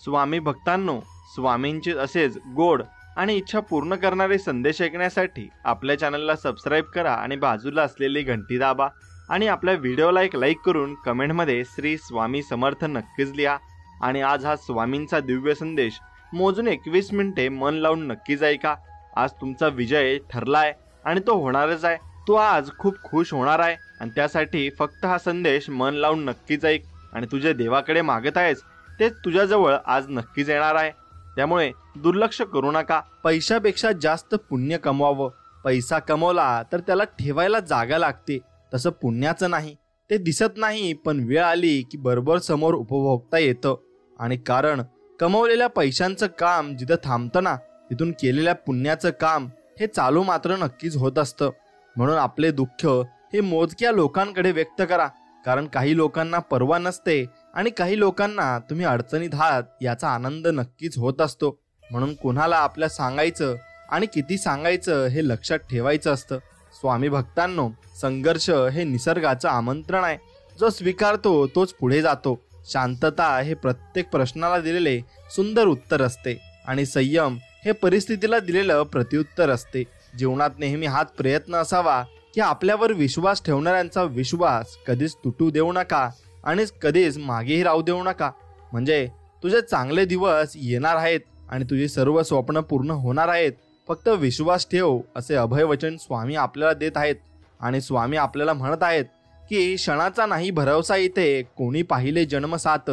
स्वामी भक्तांनो, स्वामींचे असेच गोड आणि इच्छा पूर्ण करणारे संदेश ऐकण्यासाठी आपल्या चॅनलला सबस्क्राईब करा आणि बाजूला असलेली घंटी दाबा आणि आपल्या व्हिडिओला एक लाईक करून कमेंटमध्ये श्री स्वामी समर्थ नक्कीच लिहा। आणि आज हा स्वामींचा दिव्य संदेश मोजून 21 मिनिटे मन लावून नक्कीच ऐका। आज तुमचा विजय ठरलाय आणि तो होणारच आहे। तू आज खूप खुश होणार आहे आणि त्यासाठी फक्त हा संदेश मन लावून नक्कीच ऐक आणि तुझे देवाकडे मागत आहेस तेच तुझ्याजवळ आज नक्कीच येणार आहे। त्यामुळे दुर्लक्ष करू नका। पैशापेक्षा जास्त पुण्य कमवावं। पैसा कमवला तर त्याला ठेवायला जागा लागते, तसं पुण्याचं नाही। ते दिसत नाही, पण वेळ आली की बरोबर समोर उपभोगता येतं। आणि कारण कमवलेल्या पैशांचं काम जिथं थांबतं ना, तिथून केलेल्या पुण्याचं काम हे चालू मात्र नक्कीच होत असतं। म्हणून आपले दुःख हे मोजक्या लोकांकडे व्यक्त करा, कारण काही लोकांना पर्वा नसते आणि काही लोकांना तुम्ही अडचणीत आहात याचा आनंद नक्कीच होत असतो। म्हणून कोणाला आपल्या सांगायचं आणि किती सांगायचं हे लक्षात ठेवायचं असतं। स्वामी भक्तांनो, संघर्ष हे निसर्गाचं आमंत्रण आहे। जो स्वीकारतो तोच पुढे जातो। शांतता हे प्रत्येक प्रश्नाला दिलेले सुंदर उत्तर असते आणि संयम हे परिस्थितीला दिलेलं प्रत्युत्तर असते। जीवनात नेहमी हाच प्रयत्न असावा की आपल्यावर विश्वास ठेवणाऱ्यांचा विश्वास कधीच तुटू देऊ नका आणि कधीच मागेही राहू देऊ नका। म्हणजे तुझे चांगले दिवस येणार आहेत आणि तुझी सर्व स्वप्न पूर्ण होणार आहेत। फक्त विश्वास ठेव, असे अभयवचन स्वामी आपल्याला देत आहेत। आणि स्वामी आपल्याला म्हणत आहेत की क्षणाचा नाही भरवसा इथे, कोणी पाहिले जन्म साथ,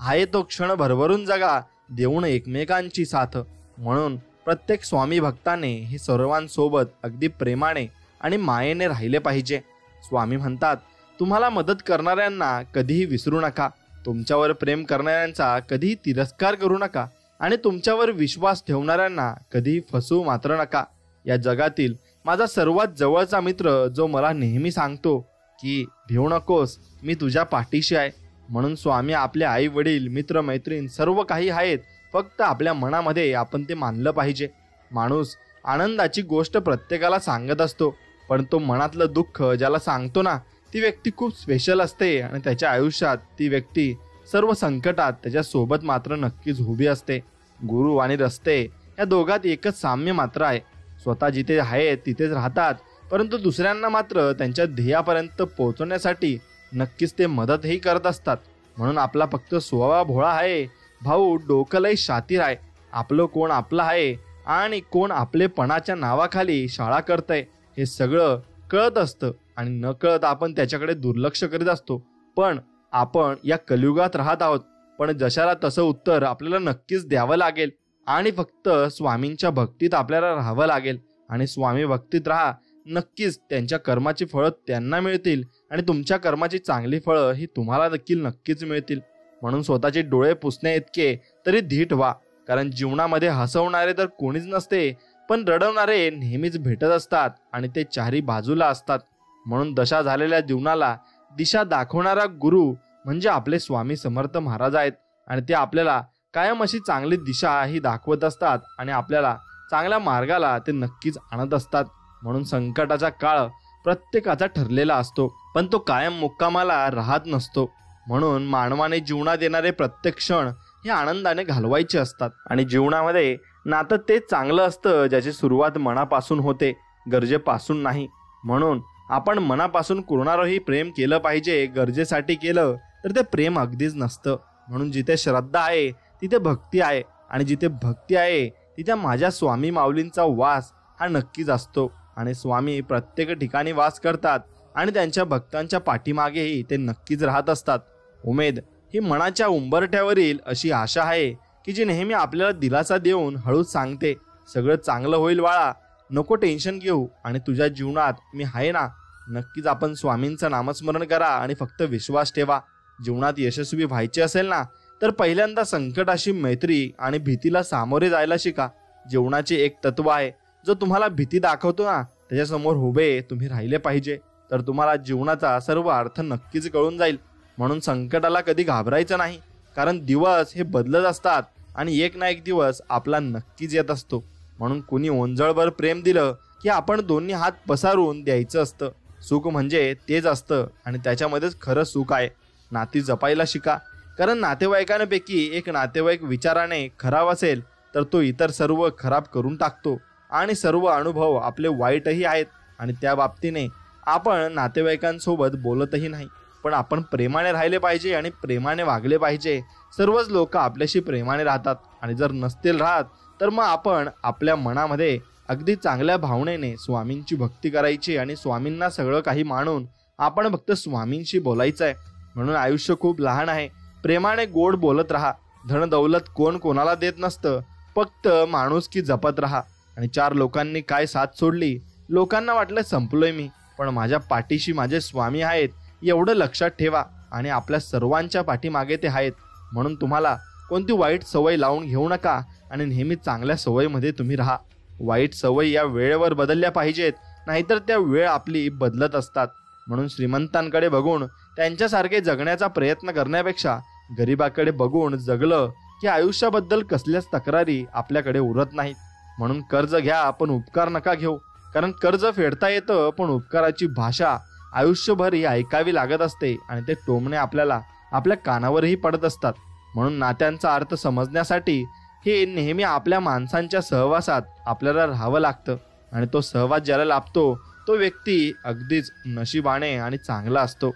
आहे तो क्षण भरभरून जगा, देऊन एकमेकांची साथ। म्हणून प्रत्येक स्वामी भक्ताने हे सर्वांसोबत अगदी प्रेमाने आणि मायेने राहिले पाहिजे। स्वामी म्हणतात, तुम्हाला मदत करणाऱ्यांना कधीही विसरू नका, तुमच्यावर प्रेम करणाऱ्यांचा कधीही तिरस्कार करू नका आणि तुमच्यावर विश्वास ठेवणाऱ्यांना कधीही फसवू मात्र नका। या जगातील माझा सर्वात जवळचा मित्र जो मला नेहमी सांगतो की भिवू नकोस, मी तुझ्या पाठीशी आहे। म्हणून स्वामी आपले आई वडील, मित्र मैत्रीण सर्व काही आहेत, फक्त आपल्या मनामध्ये आपण ते मानलं पाहिजे। माणूस आनंदाची गोष्ट प्रत्येकाला सांगत असतो, पण तो मनातलं दुःख ज्याला सांगतो ना, ती व्यक्ती खूप स्पेशल असते आणि त्याच्या आयुष्यात ती व्यक्ती सर्व संकटात त्याच्या सोबत मात्र नक्कीच उभी असते। गुरु आणि रस्ते या दोघात एकच साम्य मात्र आहे। स्वतः जिथे आहेत तिथेच राहतात, परंतु दुसऱ्यांना मात्र त्यांच्या ध्येयापर्यंत पोहोचण्यासाठी नक्कीच ते मदतही करत असतात। म्हणून आपला फक्त स्वभाव भोळा आहे, भाऊ डोकं लय शातीर आहे। आपलं कोण आपलं आहे आणि कोण आपलेपणाच्या नावाखाली शाळा करतंय हे सगळं कळत असतं आणि न कळत आपण त्याच्याकडे दुर्लक्ष करीत असतो। पण आपण या कलियुगात राहत आहोत, पण जशाला तसं उत्तर आपल्याला नक्कीच द्यावं लागेल आणि फक्त स्वामींच्या भक्तीत आपल्याला राहावं लागेल। आणि स्वामी भक्तीत राहा, नक्कीच त्यांच्या कर्माची फळं त्यांना मिळतील आणि तुमच्या कर्माची चांगली फळं ही तुम्हाला देखील नक्कीच मिळतील। म्हणून स्वतःचे डोळे पुसण्या इतके तरी धीट व्हा, कारण जीवनामध्ये हसवणारे तर कोणीच नसते, पण रडवणारे नेहमीच भेटत असतात आणि ते चारी बाजूला असतात। म्हणून दशा झालेल्या जीवनाला दिशा दाखवणारा गुरु म्हणजे आपले स्वामी समर्थ महाराज आहेत आणि ते आपल्याला कायम अशी चांगली दिशा ही दाखवत असतात आणि आपल्याला चांगल्या मार्गाला ते नक्कीच आणत असतात। म्हणून संकटाचा काळ प्रत्येकाचा ठरलेला असतो, पण तो कायम मुक्कामाला राहत नसतो। म्हणून मानवाने जीवनात येणारे प्रत्येक क्षण हे आनंदाने घालवायचे असतात आणि जीवनामध्ये नातं तेच चांगलं असतं ज्याची सुरुवात मनापासून होते, गरजेपासून नाही। म्हणून आपण मनापासून कुणावरही प्रेम केलं पाहिजे, गरजेसाठी केलं तर ते प्रेम अगदीच नसतं। म्हणून जिथे श्रद्धा आहे तिथे भक्ती आहे आणि जिथे भक्ती आहे तिथे माझ्या स्वामी माऊलींचा वास हा नक्कीच असतो। आणि स्वामी प्रत्येक ठिकाणी वास करतात आणि त्यांच्या भक्तांच्या पाठीमागेही ते नक्कीच राहत असतात। उमेद ही मनाच्या उंबरठ्यावरील अशी आशा आहे की जी नेहमी आपल्याला दिलासा देऊन हळूच सांगते, सगळं चांगलं होईल बाळा, नको टेन्शन घेऊ आणि तुझ्या जीवनात मी आहे ना। नक्कीच आपण स्वामींचं नामस्मरण करा आणि फक्त विश्वास ठेवा। जीवनात यशस्वी व्हायचे असेल ना, तर पहिल्यांदा संकटाशी मैत्री आणि भीतीला सामोरे जायला शिका। जीवनाचे एक तत्व आहे, जो तुम्हाला भीती दाखवतो ना, त्याच्यासमोर उभे तुम्ही राहिले पाहिजे, तर तुम्हाला जीवनाचा सर्व अर्थ नक्कीच कळून जाईल। म्हणून संकटाला कधी घाबरायचं नाही, कारण दिवस हे बदलत असतात आणि एक ना एक दिवस आपला नक्कीच येत असतो। म्हणून कुणी ओंजळभर प्रेम दिलं की आपण दोन्ही हात पसारून द्यायचं असतं। सुख म्हणजे तेच असतं आणि त्याच्यामध्येच खरं सुख आहे। नाती जपायला शिका, कारण नातेवाईकांपैकी एक नातेवाईक विचाराने खराब असेल तर तो इतर सर्व खराब करून टाकतो आणि सर्व अनुभव आपले वाईटही आहेत आणि त्या बाबतीने आपण नातेवाईकांसोबत बोलतही नाही. पण आपण प्रेमाने राहिले पाहिजे आणि प्रेमाने वागले पाहिजे. सर्वच लोक आपल्याशी प्रेमाने राहतात आणि जर नसतील राहत तर मग आपण आपल्या मनामध्ये अगदी चांगल्या भावनेने स्वामींची भक्ती करायची आणि स्वामींना सगळं काही मानून आपण फक्त स्वामींशी बोलायचं आहे. म्हणून आयुष्य खूप लहान आहे. प्रेमाने गोड बोलत राहा. धन दौलत कोण कोणाला देत नसतं, फक्त माणुसकी जपत राहा. आणि 4 लोकांनी काय साथ सोडली, लोकांना वाटलं संपलोय मी, पण माझ्या पाठीशी माझे स्वामी आहेत एवढं लक्षात ठेवा. आणि आपल्या सर्वांच्या पाठीमागे ते आहेत. म्हणून तुम्हाला कोणती वाईट सवय लावून घेऊ नका आणि नेहमी चांगल्या सवयीमध्ये तुम्ही राहा. वाईट सवयी या वेळेवर बदलल्या पाहिजेत, नाहीतर त्या वेळ आपली बदलत असतात. म्हणून श्रीमंतांकडे बघून त्यांच्यासारखे जगण्याचा प्रयत्न करण्यापेक्षा गरिबाकडे बघून जगलं की आयुष्याबद्दल कसल्याच तक्रारी आपल्याकडे उरत नाहीत. म्हणून कर्ज घ्या पण उपकार नका घेऊ, कारण कर्ज फेडता येतं पण उपकाराची भाषा आयुष्यभर ही ऐकावी लागत असते आणि ते टोमणे आपल्याला आपल्या कानावरही पडत असतात. म्हणून नात्यांचा अर्थ समजण्यासाठी हे नेहमी आपल्या माणसांच्या सहवासात आपल्याला राहावं लागतं आणि तो सहवास ज्याला लाभतो तो व्यक्ती अगदीच नशिबाने आणि चांगला असतो.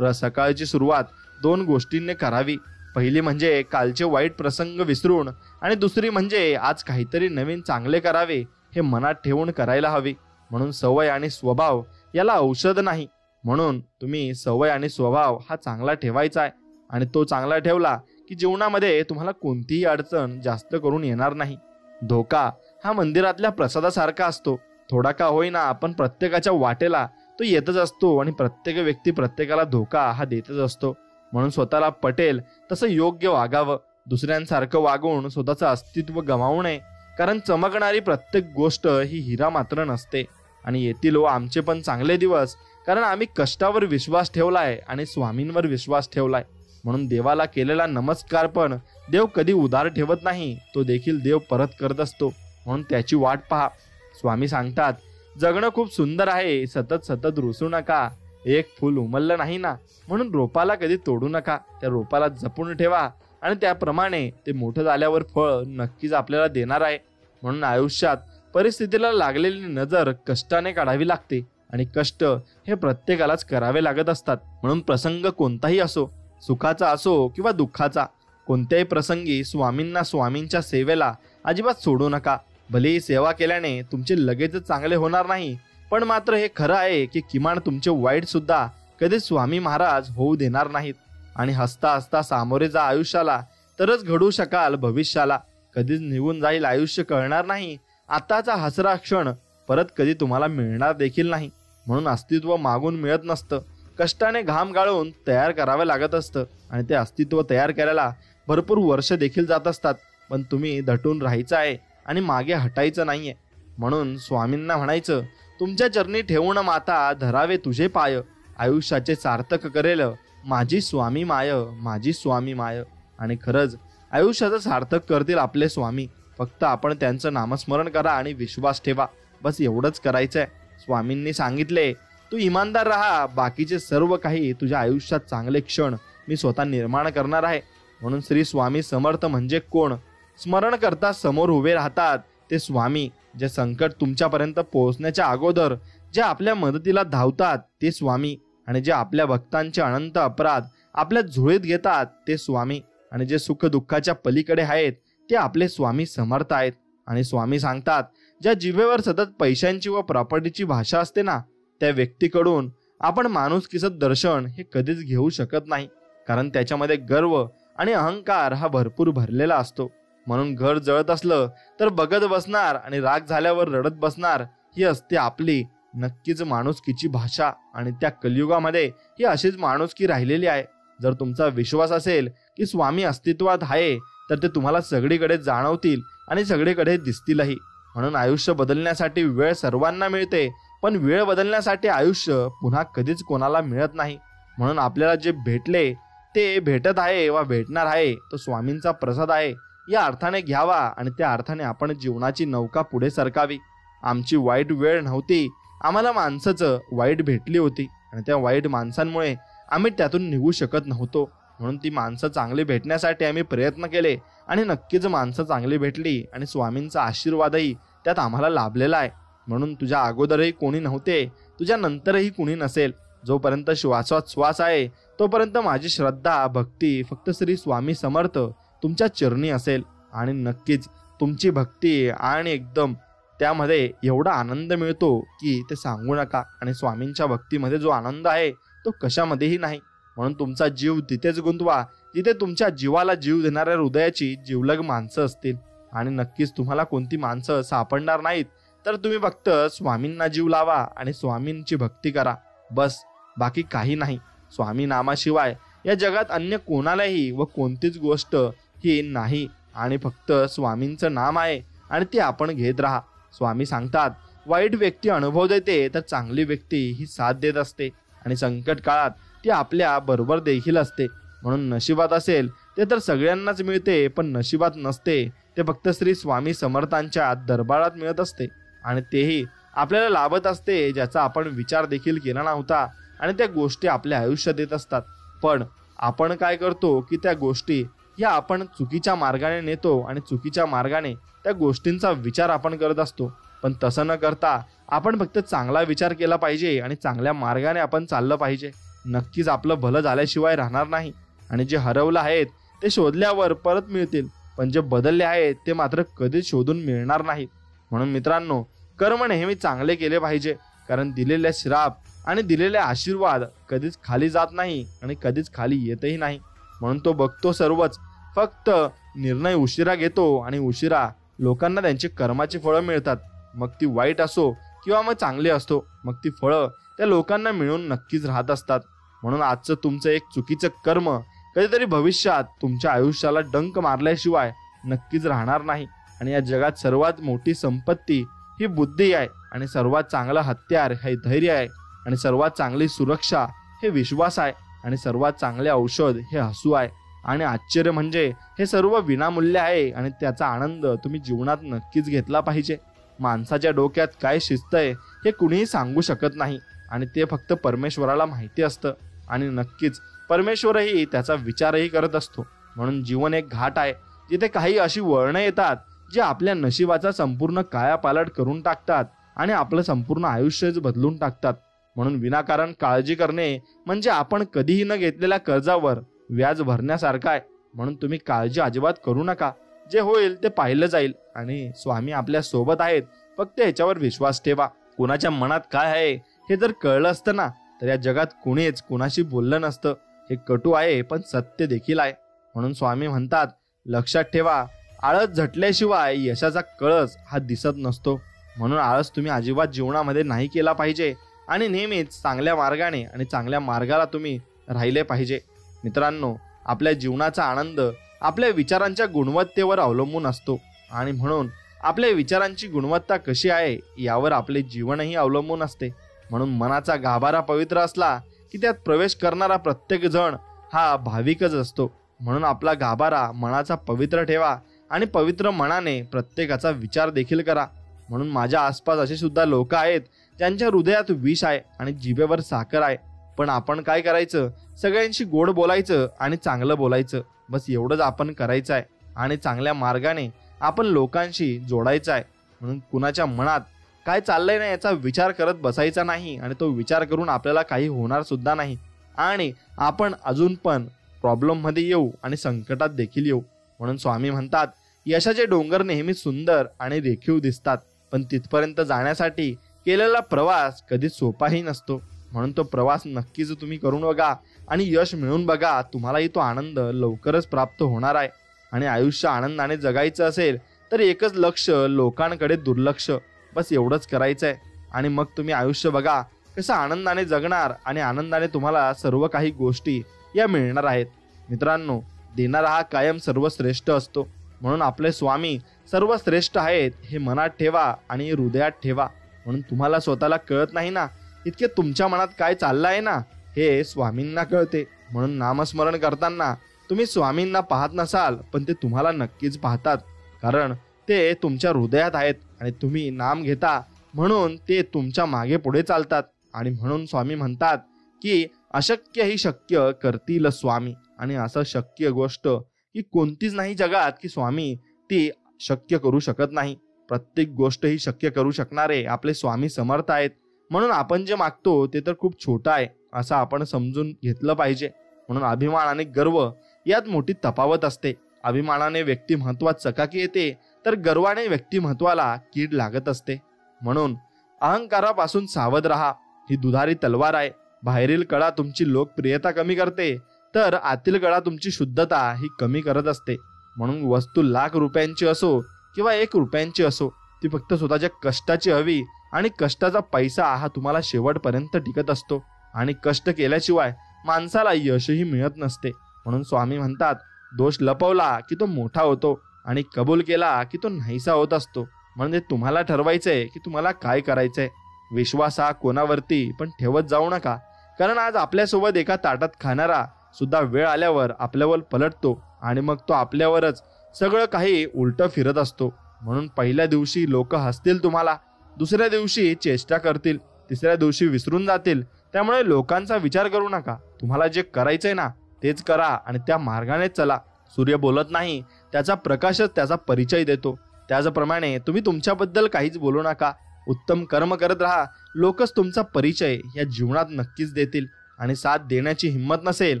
सकाळची सुरुवात 2 गोष्टींनी करावी. पहिली म्हणजे कालचे वाईट प्रसंग विसरून आणि दुसरी म्हणजे आज काहीतरी नवीन चांगले करावे हे मनात ठेवून करायला हवी. म्हणून सवय आणि स्वभाव याला औषध नाही. म्हणून तुम्ही सवय आणि स्वभाव हा चांगला ठेवायचा आहे आणि तो चांगला ठेवला की जीवनामध्ये तुम्हाला कोणतीही अडचण जास्त करून येणार नाही. धोका हा मंदिरातल्या प्रसादासारखा असतो. थोडा का होईना आपण प्रत्येकाच्या वाटेला तो येतच असतो आणि प्रत्येक व्यक्ती प्रत्येकाला धोका हा देतच असतो. म्हणून स्वतःला पटेल तसं योग्य वागावं. दुसऱ्यांसारखं वागून स्वतःचं अस्तित्व गमावू नये, कारण चमकणारी प्रत्येक गोष्ट ही हिरा मात्र नसते. आणि येतील आमचे पण चांगले दिवस, कारण आम्ही कष्टावर विश्वास ठेवलाय आणि स्वामींवर विश्वास ठेवलाय. म्हणून देवाला केलेला नमस्कार पण देव कधी उदार ठेवत नाही, तो देखील देव परत करत असतो. म्हणून त्याची वाट पहा. स्वामी सांगतात, जगणं खूप सुंदर आहे, सतत सतत रुसू नका. एक फूल उमललं नाही ना म्हणून रोपाला कधी तोडू नका. त्या रोपाला जपून ठेवा आणि त्याप्रमाणे ते मोठं झाल्यावर फळ नक्कीच आपल्याला देणार आहे. म्हणून आयुष्यात परिस्थितीला लागलेली नजर कष्टाने काढावी लागते आणि कष्ट हे प्रत्येकालाच करावे लागत असतात. म्हणून प्रसंग कोणताही असो, सुखाचा असो किंवा दुःखाचा, कोणत्याही प्रसंगी स्वामींना स्वामींच्या सेवेला अजिबात सोडू नका. भलेही सेवा केल्याने तुमचे लगेचच चांगले होणार नाही, पण मात्र हे खरं आहे की किमान तुमचे वाईट सुद्धा कधी स्वामी महाराज होऊ देणार नाहीत. आणि हसता हसता सामोरे जा आयुष्याला, तरच घडू शकाल भविष्याला. कधीच निघून जाईल आयुष्य कळणार नाही. आताचा हसरा क्षण परत कधी तुम्हाला मिळणार देखील नाही. म्हणून अस्तित्व मागून मिळत नसतं, कष्टाने घाम गाळून तयार करावं लागत असतं आणि ते अस्तित्व तयार करायला भरपूर वर्ष देखील जात असतात. पण तुम्ही दटून राहायचं आहे आणि मागे हटायचं नाहीये. म्हणून स्वामींना म्हणायचं, तुमच्या चरणी ठेवून माता धरावे तुझे पाय, आयुष्याचे सार्थक करेल माझी स्वामी माय, माझी स्वामी माय. आणि खरंच आयुष्याचं सार्थक करतील आपले स्वामी. फक्त आपण त्यांचं नामस्मरण करा आणि विश्वास ठेवा, बस एवढंच करायचंय. स्वामींनी सांगितले, तू इमानदार राहा, बाकीचे सर्व काही तुझ्या आयुष्यात चांगले क्षण मी स्वतः निर्माण करणार आहे. म्हणून श्री स्वामी समर्थ म्हणजे कोण? स्मरण करता समोर उभे राहतात ते स्वामी. जे संकट तुमच्यापर्यंत पोहोचण्याच्या अगोदर जे आपल्या मदतीला धावतात ते स्वामी. आणि जे आपल्या भक्तांचे अनंत अपराध आपल्या झोळीत घेतात ते स्वामी. आणि जे सुख दुःखाच्या पलीकडे आहेत ते आपले स्वामी समर्थ आहेत. आणि स्वामी सांगतात, ज्या जिभेवर सतत पैशांची व प्रॉपर्टीची भाषा असते ना, त्या व्यक्तीकडून आपण माणुसकीचं दर्शन हे कधीच घेऊ शकत नाही, कारण त्याच्यामध्ये गर्व आणि अहंकार हा भरपूर भरलेला असतो. म्हणून घर जळत असलं तर बघत बसणार आणि राग झाल्यावर रडत बसणार, ही असते आपली नक्कीच माणुसकीची भाषा. आणि त्या कलियुगामध्ये ही अशीच माणुसकी राहिलेली आहे. जर तुमचा विश्वास असेल की स्वामी अस्तित्वात आहे तर ते तुम्हाला सगळीकडे जाणवतील आणि सगळीकडे दिसतीलही. म्हणून आयुष्य बदलण्यासाठी वेळ सर्वांना मिळते, पण वेळ बदलण्यासाठी आयुष्य पुन्हा कधीच कोणाला मिळत नाही. म्हणून आपल्याला जे भेटले ते भेटत आहे वा भेटणार आहे तो स्वामींचा प्रसाद आहे, या अर्थाने घ्यावा आणि त्या अर्थाने आपण जीवनाची नौका पुढे सरकावी. आमची वाईट वेळ नव्हती, आम्हाला माणसाचं वाईट भेटली होती आणि त्या वाईट माणसांमुळे आम्ही त्यातून निघू शकत नव्हतो. म्हणून ती माणसं चांगली भेटण्यासाठी आम्ही प्रयत्न केले आणि नक्कीच माणसं चांगली भेटली आणि स्वामींचा आशीर्वादही त्यात आम्हाला लाभलेला आहे. म्हणून तुझ्या अगोदरही कोणी नव्हते, तुझ्या नंतरही कोणी नसेल. जोपर्यंत श्वासात श्वास आहे तोपर्यंत माझी श्रद्धा भक्ती फक्त श्री स्वामी समर्थ तुमच्या चरणी असेल. आणि नक्कीच तुमची भक्ती आणि एकदम त्यामध्ये एवढा आनंद मिळतो की ते सांगू नका. आणि स्वामींच्या भक्तीमध्ये जो आनंद आहे तो कशामध्येही नाही. म्हणून तुमचा जीव तिथेच गुंतवा जिथे तुमच्या जीवाला जीव देणाऱ्या हृदयाची जीवलग माणसं असतील. आणि नक्कीच तुम्हाला कोणती माणसं सापडणार नाहीत तर तुम्ही फक्त स्वामींना जीव लावा आणि स्वामींची भक्ती करा, बस, बाकी काही नाही. स्वामी नामाशिवाय या जगात अन्य कोणालाही व कोणतीच गोष्ट ही नाही. आणि फक्त स्वामींचं नाम आहे आणि ते आपण घेत राहा. स्वामी सांगतात, वाईट व्यक्ती अनुभव देते तर चांगली व्यक्ती ही साथ देत असते आणि संकट काळात ती आपल्या बरोबर देखील असते. म्हणून नशिबात असेल ते तर सगळ्यांनाच मिळते, पण नशिबात नसते ते फक्त श्री स्वामी समर्थांच्या दरबारात मिळत असते. आणि तेही आपल्याला लाभत असते ज्याचा आपण विचार देखील केला नव्हता. आणि त्या गोष्टी आपल्या आयुष्यात येत असतात. पण आपण काय करतो की त्या गोष्टी या आपण चुकीच्या मार्गाने नेतो आणि चुकीच्या मार्गाने त्या गोष्टींचा विचार आपण करत असतो. पण तसं न करता आपण फक्त चांगला विचार केला पाहिजे आणि चांगल्या मार्गाने आपण चाललं पाहिजे. नक्कीच आपलं भलं झाल्याशिवाय राहणार नाही. आणि जे हरवलं आहेत ते शोधल्यावर परत मिळतील, पण जे बदलले आहेत ते मात्र कधीच शोधून मिळणार नाहीत. म्हणून मित्रांनो, कर्म नेहमी चांगले केले पाहिजे, कारण दिलेले श्राप आणि दिलेले आशीर्वाद कधीच खाली जात नाही आणि कधीच खाली येतही नाही. म्हणून तो बघतो सर्वच, फक्त निर्णय उशिरा घेतो आणि उशिरा लोकांना त्यांची कर्माची फळं मिळतात. मग ती वाईट असो किंवा मग चांगली असो, मग ती फळं त्या लोकांना मिळून नक्कीच राहत असतात. म्हणून आजचं तुमचं एक चुकीचं कर्म कधीतरी भविष्यात तुमच्या आयुष्याला डंक मारल्याशिवाय नक्कीच राहणार नाही. आणि या जगात सर्वात मोठी संपत्ती ही बुद्धी आहे आणि सर्वात चांगलं हत्यार हे धैर्य आहे आणि सर्वात चांगली सुरक्षा हे विश्वास आहे आणि सर्वात चांगले औषध हे हसू आहे. आणि आश्चर्य म्हणजे हे सर्व विनामूल्य आहे आणि त्याचा आनंद तुम्ही जीवनात नक्कीच घेतला पाहिजे. माणसाच्या डोक्यात काय शिस्त आहे हे कुणीही सांगू शकत नाही आणि ते फक्त परमेश्वराला माहिती असतं. आणि नक्कीच परमेश्वरही त्याचा विचारही करत असतो. म्हणून जीवन एक घाट आहे जिथे काही अशी वळणं येतात जे आपल्या नशिबाचा संपूर्ण कायापालट करून टाकतात आणि आपलं संपूर्ण आयुष्यच बदलून टाकतात. म्हणून विनाकारण काळजी करणे म्हणजे आपण कधीही न घेतलेल्या कर्जावर व्याज भरण्यासारखं आहे. म्हणून तुम्ही काळजी अजिबात करू नका. जे होईल ते पाहिलं जाईल आणि स्वामी आपल्या सोबत आहेत, फक्त याच्यावर विश्वास ठेवा. कुणाच्या मनात काय आहे हे जर कळलं असतं ना तर या जगात कुणीच कुणाशी बोललं नसतं. हे कटू आहे पण सत्य देखील आहे. म्हणून स्वामी म्हणतात, लक्षात ठेवा, आळस झटल्याशिवाय यशाचा कळस हा दिसत नसतो. म्हणून आळस तुम्ही अजिबात जीवनामध्ये नाही केला पाहिजे आणि नेहमीच चांगल्या मार्गाने आणि चांगल्या मार्गाला तुम्ही राहिले पाहिजे. मित्रांनो, आपल्या जीवनाचा आनंद आपल्या विचारांच्या गुणवत्तेवर अवलंबून असतो आणि म्हणून आपल्या विचारांची गुणवत्ता कशी आहे यावर आपले जीवनही अवलंबून असते. म्हणून मनाचा गाभारा पवित्र असला की त्यात प्रवेश करणारा प्रत्येक जण हा भाविकच असतो. म्हणून आपला गाभारा मनाचा पवित्र ठेवा आणि पवित्र मनाने प्रत्येकाचा विचार देखील करा. म्हणून माझ्या आसपास असे सुद्धा लोक आहेत ज्यांच्या हृदयात विष आहे आणि जिभेवर साखर आहे. पण आपण काय करायचं, सगळ्यांशी गोड बोलायचं आणि चांगलं बोलायचं, बस एवढंच आपण करायचं आहे. आणि चांगल्या मार्गाने आपण लोकांशी जोडायचं आहे. म्हणून कुणाच्या मनात काय चाललंय ना याचा विचार करत बसायचा नाही आणि तो विचार करून आपल्याला काही होणार सुद्धा नाही आणि आपण अजून पण प्रॉब्लेममध्ये येऊ आणि संकटात देखील येऊ. म्हणून स्वामी म्हणतात, यशाचे डोंगर नेहमी सुंदर आणि रेखीव दिसतात, पण तिथपर्यंत जाण्यासाठी केलेला प्रवास कधीच सोपाही नसतो. म्हणून तो प्रवास नक्कीच तुम्ही करून बघा आणि यश मिळवून बघा. तुम्हालाही तो आनंद लवकरच प्राप्त होणार आहे. आणि आयुष्य आनंदाने जगायचं असेल तर एकच लक्ष, लोकांकडे दुर्लक्ष, बस एवढंच करायचं आहे. आणि मग तुम्ही आयुष्य बघा कसं आनंदाने जगणार आणि आनंदाने तुम्हाला सर्व काही गोष्टी या मिळणार आहेत. मित्रांनो, देणारा हा कायम सर्वश्रेष्ठ असतो. म्हणून आपले स्वामी सर्वश्रेष्ठ आहेत हे मनात ठेवा आणि हृदयात ठेवा. म्हणून तुम्हाला स्वतःला कळत नाही ना इतके तुमच्या मनात काय चाललं आहे ना हे स्वामींना कळते. म्हणून नामस्मरण करताना तुम्ही स्वामींना पाहत नसाल पण ते तुम्हाला नक्कीच पाहतात, कारण ते तुमच्या हृदयात आहेत आणि तुम्ही नाम घेता म्हणून ते तुमच्या मागे पुढे चालतात. आणि म्हणून स्वामी म्हणतात, की अशक्य ही शक्य करतील स्वामी, आणि असं शक्य गोष्ट की कोणतीच नाही जगात की स्वामी ती शक्य करू शकत नाही. प्रत्येक गोष्ट ही शक्य करू शकणारे आपले स्वामी समर्थ आहेत. म्हणून आपण जे मागतो ते तर खूप छोटं आहे असं आपण समजून घेतलं पाहिजे. म्हणून अभिमान आणि गर्व यात मोठी तफावत असते. अभिमानाने व्यक्तिमत्वात चकाकी येते, तर गर्वाने व्यक्तिमत्वाला कीड लागत असते. म्हणून अहंकारापासून सावध राहा. ही दुधारी तलवार आहे. बाहेरील कळा तुमची लोकप्रियता कमी करते, तर आतील कळा तुमची शुद्धता ही कमी करत असते. म्हणून वस्तू लाख रुपयांची असो किंवा 1 रुपयांची असो, ती फक्त स्वतःच्या कष्टाची हवी, आणि कष्टाचा पैसा हा तुम्हाला शेवटपर्यंत टिकत असतो. आणि कष्ट केल्याशिवाय माणसाला यशही मिळत नसते. म्हणून स्वामी म्हणतात, दोष लपवला की तो मोठा होतो, आणि कबूल केला की तो नाहीसा होत असतो. म्हणजे तुम्हाला ठरवायचंय की तुम्हाला काय करायचंय. विश्वास हा कोणावरती पण ठेवत जाऊ नका, कारण आज आपल्यासोबत एका ताटात खाणारा सुद्धा वेळ आल्यावर आपल्यावर पलटतो, आणि मग तो आपल्यावरच सगळं काही उलटं फिरत असतो. म्हणून पहिल्या दिवशी लोक हसतील तुम्हाला, दुसऱ्या दिवशी चेष्टा करतील, तिसऱ्या दिवशी विसरून जातील. त्यामुळे लोकांचा विचार करू नका. तुम्हाला जे करायचंय ना तेच करा आणि त्या मार्गाने चला. सूर्य बोलत नाही, त्याचा प्रकाशच त्याचा परिचय देतो. त्याचप्रमाणे तुम्ही तुमच्याबद्दल काहीच बोलू नका. उत्तम कर्म करत राहा. लोकच तुमचा परिचय या जीवनात नक्कीच देतील. आणि साथ देण्याची हिंमत नसेल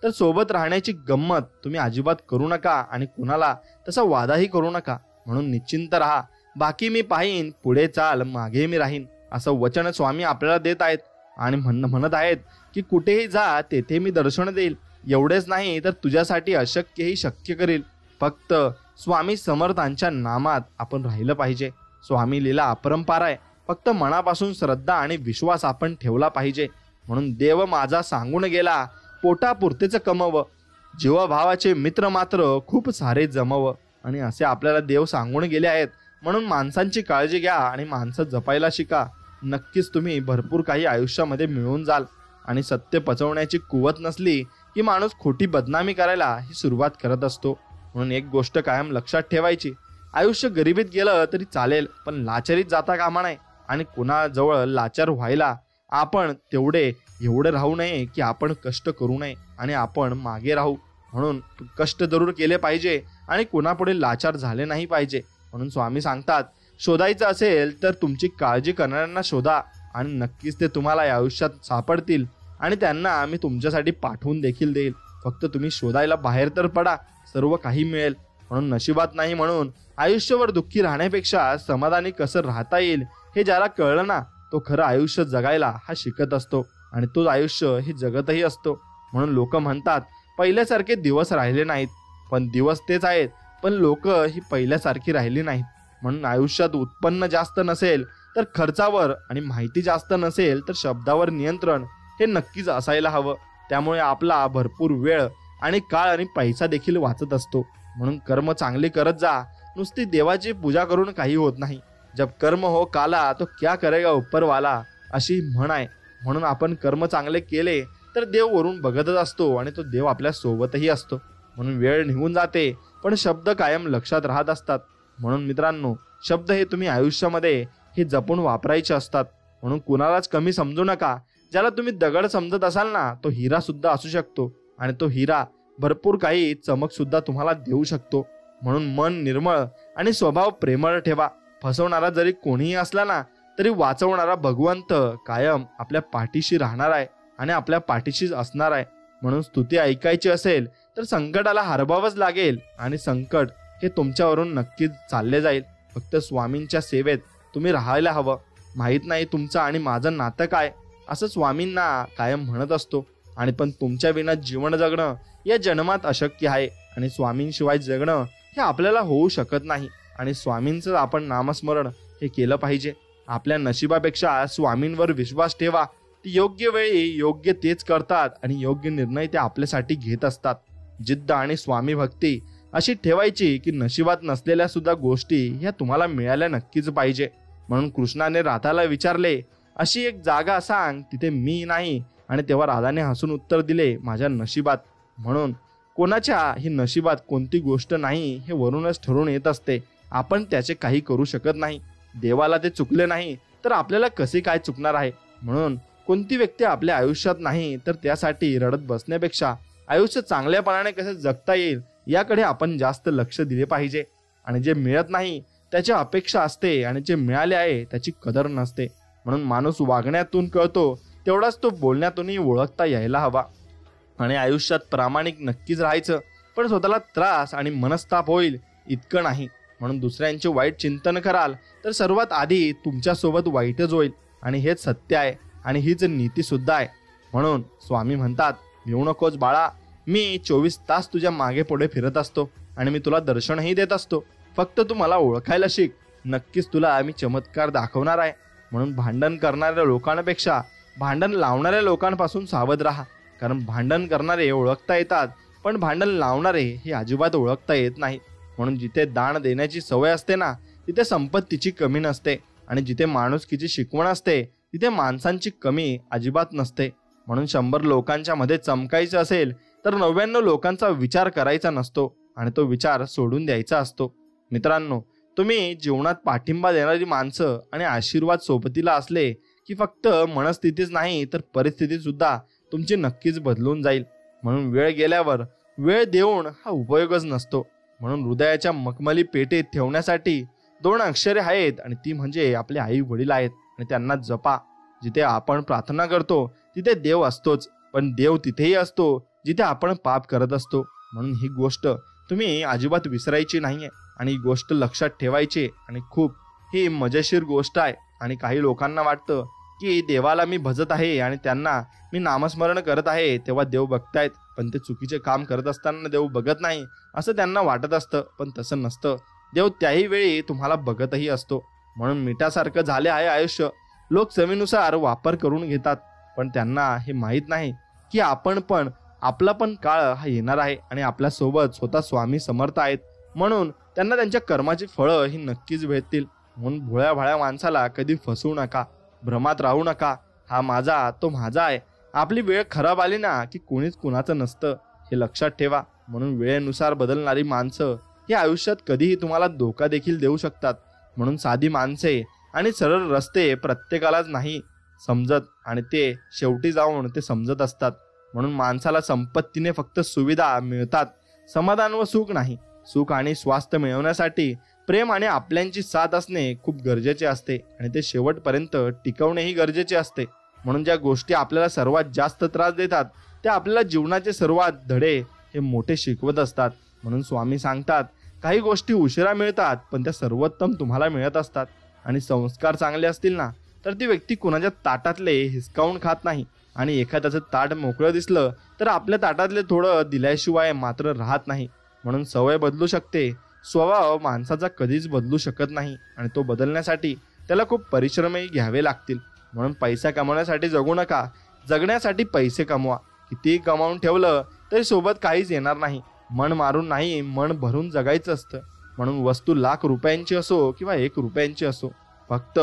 तर सोबत राहण्याची गंमत तुम्ही अजिबात करू नका, आणि कुणाला तसा वादाही करू नका. म्हणून निश्चिंत राहा. बाकी मी पाहीन, पुढे चाल, मागे मी राहीन, असं वचन स्वामी आपल्याला देत आहेत. आणि म्हणत आहेत की कुठेही जा तेथे मी दर्शन देईल. एवढेच नाही तर तुझ्यासाठी अशक्यही शक्य करील. फक्त स्वामी समर्थांच्या नामात आपण राहिलं पाहिजे. स्वामी लीला अपरंपार आहे. फक्त मनापासून श्रद्धा आणि विश्वास आपण ठेवला पाहिजे. म्हणून देव माझा सांगून गेला, पोटापुरतेच कमव, जीवभावाचे मित्र मात्र खूप सारे जमव. आणि असे आपल्याला देव सांगून गेले आहेत. म्हणून माणसांची काळजी घ्या आणि माणसं जपायला शिका. नक्कीच तुम्ही भरपूर काही आयुष्यामध्ये मिळवून जाल. आणि सत्य पचवण्याची कुवत नसली की माणूस खोटी बदनामी करायला ही सुरुवात करत असतो. म्हणून एक गोष्ट कायम लक्षात ठेवायची, आयुष्य गरिबीत गेलं तरी चालेल, पण लाचारीत जाता कामा नये. आणि कुणाजवळ लाचार व्हायला आपण एवढे राहू नये की आपण कष्ट करू नये आणि आपण मागे राहू. म्हणून कष्ट जरूर केले पाहिजे आणि कुणापुढे लाचार झाले नाही पाहिजे. म्हणून स्वामी सांगतात, शोधायचं असेल तर तुमची काळजी करणाऱ्यांना शोधा, आणि नक्कीच ते तुम्हाला या आयुष्यात सापडतील, आणि त्यांना मी तुमच्यासाठी पाठवून देखील देईल. फक्त तुम्ही शोधायला बाहेर तर पडा, सर्व काही मिळेल. म्हणून नशिबात नाही म्हणून आयुष्यभर दुःखी राहण्यापेक्षा समाधानी कसं राहता येईल हे ज्याला कळलं ना, तो खरं आयुष्य जगायला हा शिकत असतो, आणि तोच आयुष्य हे जगतही असतो. म्हणून लोक म्हणतात पहिल्यासारखे दिवस राहिले नाहीत, पण दिवस तेच आहेत, पण लोक ही पहिल्यासारखी राहिली नाहीत. म्हणून आयुष्यात उत्पन्न जास्त नसेल तर खर्चावर, आणि माहिती जास्त नसेल तर शब्दावर नियंत्रण हे नक्कीच असायला हवं. त्यामुळे आपला भरपूर वेळ आणि काळ आणि पैसा देखील वाचत असतो. म्हणून कर्म चांगले करत जा. नुसती देवाची पूजा करून काही होत नाही. जब कर्म हो काला तो क्या करेगा ऊपरवाला, अशी म्हण आहे. म्हणून आपण कर्म चांगले केले तर देव वरून बघतच असतो, आणि तो देव आपल्या सोबतही असतो. म्हणून वेळ निघून जाते पण शब्द कायम लक्षात राहत असतात. म्हणून मित्रांनो, शब्द हे तुम्ही आयुष्यामध्ये हे जपून वापरायचे असतात. म्हणून कुणालाच कमी समजू नका. ज्याला तुम्ही दगड समजत असाल ना, तो हिरा सुद्धा असू शकतो, आणि तो हिरा भरपूर काही चमक सुद्धा तुम्हाला देऊ शकतो. म्हणून मन निर्मळ आणि स्वभाव प्रेमळ ठेवा. फसवणारा जरी कोणीही असला ना, तरी वाचवणारा भगवंत कायम आपल्या पाठीशी राहणार आहे आणि आपल्या पाठीशीच असणार आहे. म्हणून स्तुती ऐकायची असेल तर संकटाला हरवावंच लागेल, आणि संकट हे तुमच्यावरून नक्कीच चालले जाईल. फक्त स्वामींच्या सेवेत तुम्ही राहायला हवं. माहीत नाही तुमचं आणि माझं नातं काय, असं स्वामींना कायम म्हणत असतो. आणि पण तुमच्या विना जीवन जगणं या जन्मात अशक्य आहे, आणि स्वामींशिवाय जगणं हे आपल्याला होऊ शकत नाही. आणि स्वामींचं आपण नामस्मरण हे केलं पाहिजे. आपल्या नशिबापेक्षा स्वामींवर विश्वास ठेवा. ती योग्य वेळी योग्य तेच करतात, आणि योग्य निर्णय ते आपल्यासाठी घेत असतात. जिद्द आणि स्वामी भक्ती अशी ठेवायची की नशिबात नसलेल्या सुद्धा गोष्टी ह्या तुम्हाला मिळाल्या नक्कीच पाहिजे. म्हणून कृष्णाने राधाला विचारले, अशी एक जागा सांग तिथे मी नाही, आणि तेव्हा राधाने हसून उत्तर दिले, माझ्या नशिबात. म्हणून कोणाच्या ही नशिबात कोणती गोष्ट नाही हे वरूनच ठरून येत असते. आपण त्याचे काही करू शकत नाही. देवाला ते चुकले नाही तर आपल्याला कसे काय चुकणार आहे. म्हणून कोणती व्यक्ती आपल्या आयुष्यात नाही तर त्यासाठी रडत बसण्यापेक्षा आयुष्य चांगल्यापणाने कसे जगता येईल याकडे आपण जास्त लक्ष दिले पाहिजे. आणि जे मिळत नाही त्याची अपेक्षा असते आणि जे मिळाले आहे त्याची कदर नसते. म्हणून माणूस वागण्यातून कळतो तेवढाच तो बोलण्यातूनही ओळखता यायला हवा. आणि आयुष्यात प्रामाणिक नक्कीच राहायचं, पण स्वतःला त्रास आणि मनस्ताप होईल इतकं नाही. म्हणून दुसऱ्यांचे वाईट चिंतन कराल तर सर्वात आधी तुमच्यासोबत वाईटच होईल. आणि हेच सत्य आहे आणि हीच नीती सुद्धा आहे. म्हणून स्वामी म्हणतात, भिवू नकोस बाळा, मी 24 तास तुझ्या मागे पुढे फिरत असतो आणि मी तुला दर्शनही देत असतो. फक्त तू मला ओळखायला शिक. नक्कीच तुला आम्ही चमत्कार दाखवणार आहे. म्हणून भांडण करणाऱ्या लोकांपेक्षा भांडण लावणाऱ्या लोकांपासून सावध राहा. कारण भांडण करणारे ओळखता येतात, पण भांडण लावणारे हे अजिबात ओळखता येत नाही. म्हणून जिथे दान देण्याची सवय असते ना तिथे संपत्तीची कमी नसते. आणि जिथे माणुसकीची शिकवण असते तिथे माणसांची कमी अजिबात नसते. म्हणून 100 लोकांच्या मध्ये चमकायचं असेल तर 99 लोकांचा विचार करायचा नसतो आणि तो विचार सोडून द्यायचा असतो. मित्रांनो, तुम्ही जीवनात पाठिंबा देणारी माणसं आणि आशीर्वाद सोबतीला असले की फक्त मनस्थितीच नाही तर परिस्थिती सुद्धा तुमची नक्कीच बदलून जाईल. म्हणून वेळ गेल्यावर वेळ देऊन हा उपयोगच नसतो. म्हणून हृदयाच्या मखमली पेटीत ठेवण्यासाठी 2 अक्षरे आहेत आणि ती म्हणजे आपले आई वडील आहेत आणि त्यांना जपा. जिथे आपण प्रार्थना करतो तिथे देव असतोच, पण देव तिथेही असतो जिथे आपण पाप करत असतो. म्हणून ही गोष्ट तुम्ही अजिबात विसरायची नाहीये आणि ही गोष्ट लक्षात ठेवायची. आणि खूप ही मजेशीर गोष्ट आहे. आणि काही लोकांना वाटतं की देवाला मी भजत आहे आणि त्यांना मी नामस्मरण करत आहे तेव्हा देव बघतायत, पण ते चुकीचे काम करत असताना देव बघत नाही असं त्यांना वाटत असतं. पण तसं नसतं. देव त्याही वेळी तुम्हाला बघतही असतो. म्हणून मिठासारखं झाले आहे आयुष्य. लोक चवीनुसार वापर करून घेतात, पण त्यांना हे माहीत नाही की आपला पण काळ हा येणार आहे आणि आपल्या सोबत स्वतः स्वामी समर्थ आहेत. म्हणून त्यांना त्यांच्या कर्माची फळं ही नक्कीच भेटतील. म्हणून भोळ्या भाळ्या माणसाला कधी फसवू नका, भ्रमात राहू नका. हा माझा, तो माझा आहे. आपली वेळ खराब आली ना की कोणीच कुणाचं नसतं, हे लक्षात ठेवा. म्हणून वेळेनुसार बदलणारी माणसं हे आयुष्यात कधीही तुम्हाला धोका देखील देऊ शकतात. म्हणून साधी माणसे आणि सरळ रस्ते प्रत्येकालाच नाही समजत आणि ते शेवटी जाऊन ते समजत असतात. म्हणून माणसाला संपत्तीने फक्त सुविधा मिळतात, समाधान व सुख नाही. सुख आणि स्वास्थ्य मिळवण्यासाठी प्रेम आणि आपल्यांची साथ असणे खूप गरजेचे असते आणि ते शेवटपर्यंत टिकवणेही गरजेचे असते. म्हणून ज्या गोष्टी आपल्याला सर्वात जास्त त्रास देतात त्या आपल्याला जीवनाचे सर्वात धडे हे मोठे शिकवत असतात. म्हणून स्वामी सांगतात, काही गोष्टी उशिरा मिळतात पण त्या सर्वोत्तम तुम्हाला मिळत असतात. आणि संस्कार चांगले असतील ना तर ती व्यक्ती कुणाच्या ताटातले हिसकावून खात नाही. आणि एखाद्याचं ताट मोकळं दिसलं तर आपल्या ताटातले थोडं दिल्याशिवाय मात्र राहत नाही. म्हणून सवय बदलू शकते, स्वभाव माणसाचा कधीच बदलू शकत नाही आणि तो बदलण्यासाठी त्याला खूप परिश्रमही घ्यावे लागतील. म्हणून पैसा कमवण्यासाठी जगू नका, जगण्यासाठी पैसे कमवा. कितीही कमावून ठेवलं तरी सोबत काहीच येणार नाही. मन मारून नाही, मन भरून जगायचं असतं. म्हणून वस्तू लाख रुपयांची असो किंवा 1 रुपयांची असो, फक्त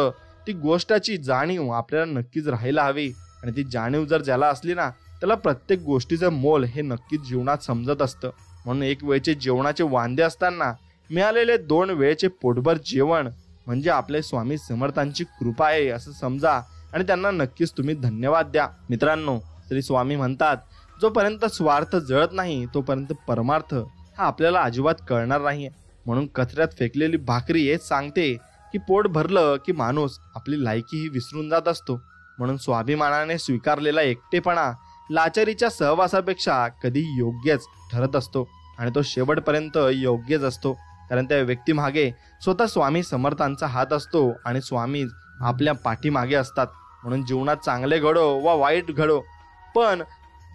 ती गोष्टाची जाणीव आपल्याला नक्कीच राहायला हवी. आणि ती जाणीव जर ज्याला असली ना त्याला प्रत्येक गोष्टीचं मोल हे नक्कीच जीवनात समजत असतं. म्हणून 1 वेळचे जेवणाचे वांदे असताना मिळालेले 2 वेळचे पोटभर जेवण म्हणजे आपले स्वामी समर्थांची कृपा आहे असं समजा आणि त्यांना नक्कीच तुम्ही धन्यवाद द्या. मित्रांनो, श्री स्वामी म्हणतात, जोपर्यंत स्वार्थ जळत नाही तोपर्यंत परमार्थ हा आपल्याला अजिबात कळणार नाहीये. म्हणून कचऱ्यात फेकलेली भाकरी हेच सांगते की पोट भरलं की माणूस आपली लायकीही विसरून जात असतो. म्हणून स्वाभिमानाने स्वीकारलेला एकटेपणा लाचारीच्या सहवासापेक्षा कधी योग्यच ठरत असतो आणि तो शेवटपर्यंत योग्यच असतो. कारण त्या व्यक्तीमागे स्वतः स्वामी समर्थांचा हात असतो आणि स्वामी आपल्या पाठीमागे असतात. म्हणून जीवनात चांगले घडो वा वाईट घडो, पण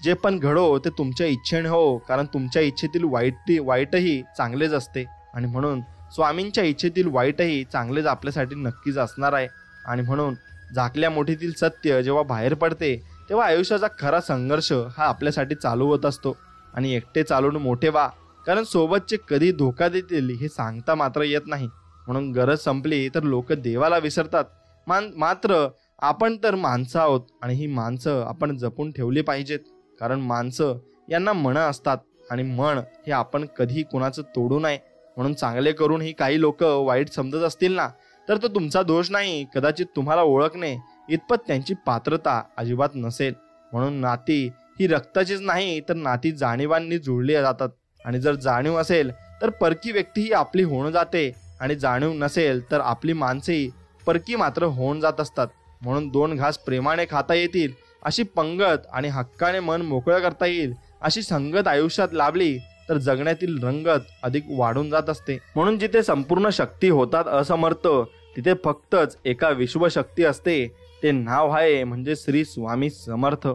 जे पण घडो ते तुमच्या इच्छेने हो, कारण तुमच्या इच्छेतील वाईटही चांगलेच असते. आणि म्हणून स्वामींच्या इच्छेतील वाईटही चांगलेच आपल्यासाठी नक्कीच असणार आहे. आणि म्हणून झाकल्या मोठीतील सत्य जेव्हा बाहेर पडते तेव्हा आयुष्याचा खरा संघर्ष हा आपल्यासाठी चालू होत असतो. आणि एकटे चालून मोठे व्हा, कारण सोबतचे कधी धोका देतील हे सांगता मात्र येत नाही. म्हणून गरज संपली तर लोक देवाला विसरतात, मात्र आपण तर माणसं आहोत आणि ही माणसं आपण जपून ठेवली पाहिजेत. कारण माणसं यांना मनं असतात आणि मन हे आपण कधी कुणाचं तोडू नये. म्हणून चांगले करून ही काही लोक वाईट समजत असतील ना तर तो तुमचा दोष नाही, कदाचित तुम्हाला ओळखणे इतपत त्यांची पात्रता अजिबात नसेल. म्हणून नाती ही रक्ताचीच नाही तर नाती जाणीवांनी जुळली जातात. आणि जर जाणीव असेल तर परकी व्यक्ती ही आपली होऊन जाते आणि जाणीव नसेल तर आपली माणसेही परकी मात्र होऊन जात असतात. म्हणून 2 घास प्रेमाने खाता येतील अशी पंगत आणि हक्काने मन मोकळं करता येईल अशी संगत आयुष्यात लाभली तर जगण्यातील रंगत अधिक वाढून जात असते. म्हणून जिथे संपूर्ण शक्ती होतात असमर्थ तिथे फक्तच एका विश्वशक्ती असते. ते नाव आहे म्हणजे श्री स्वामी समर्थ.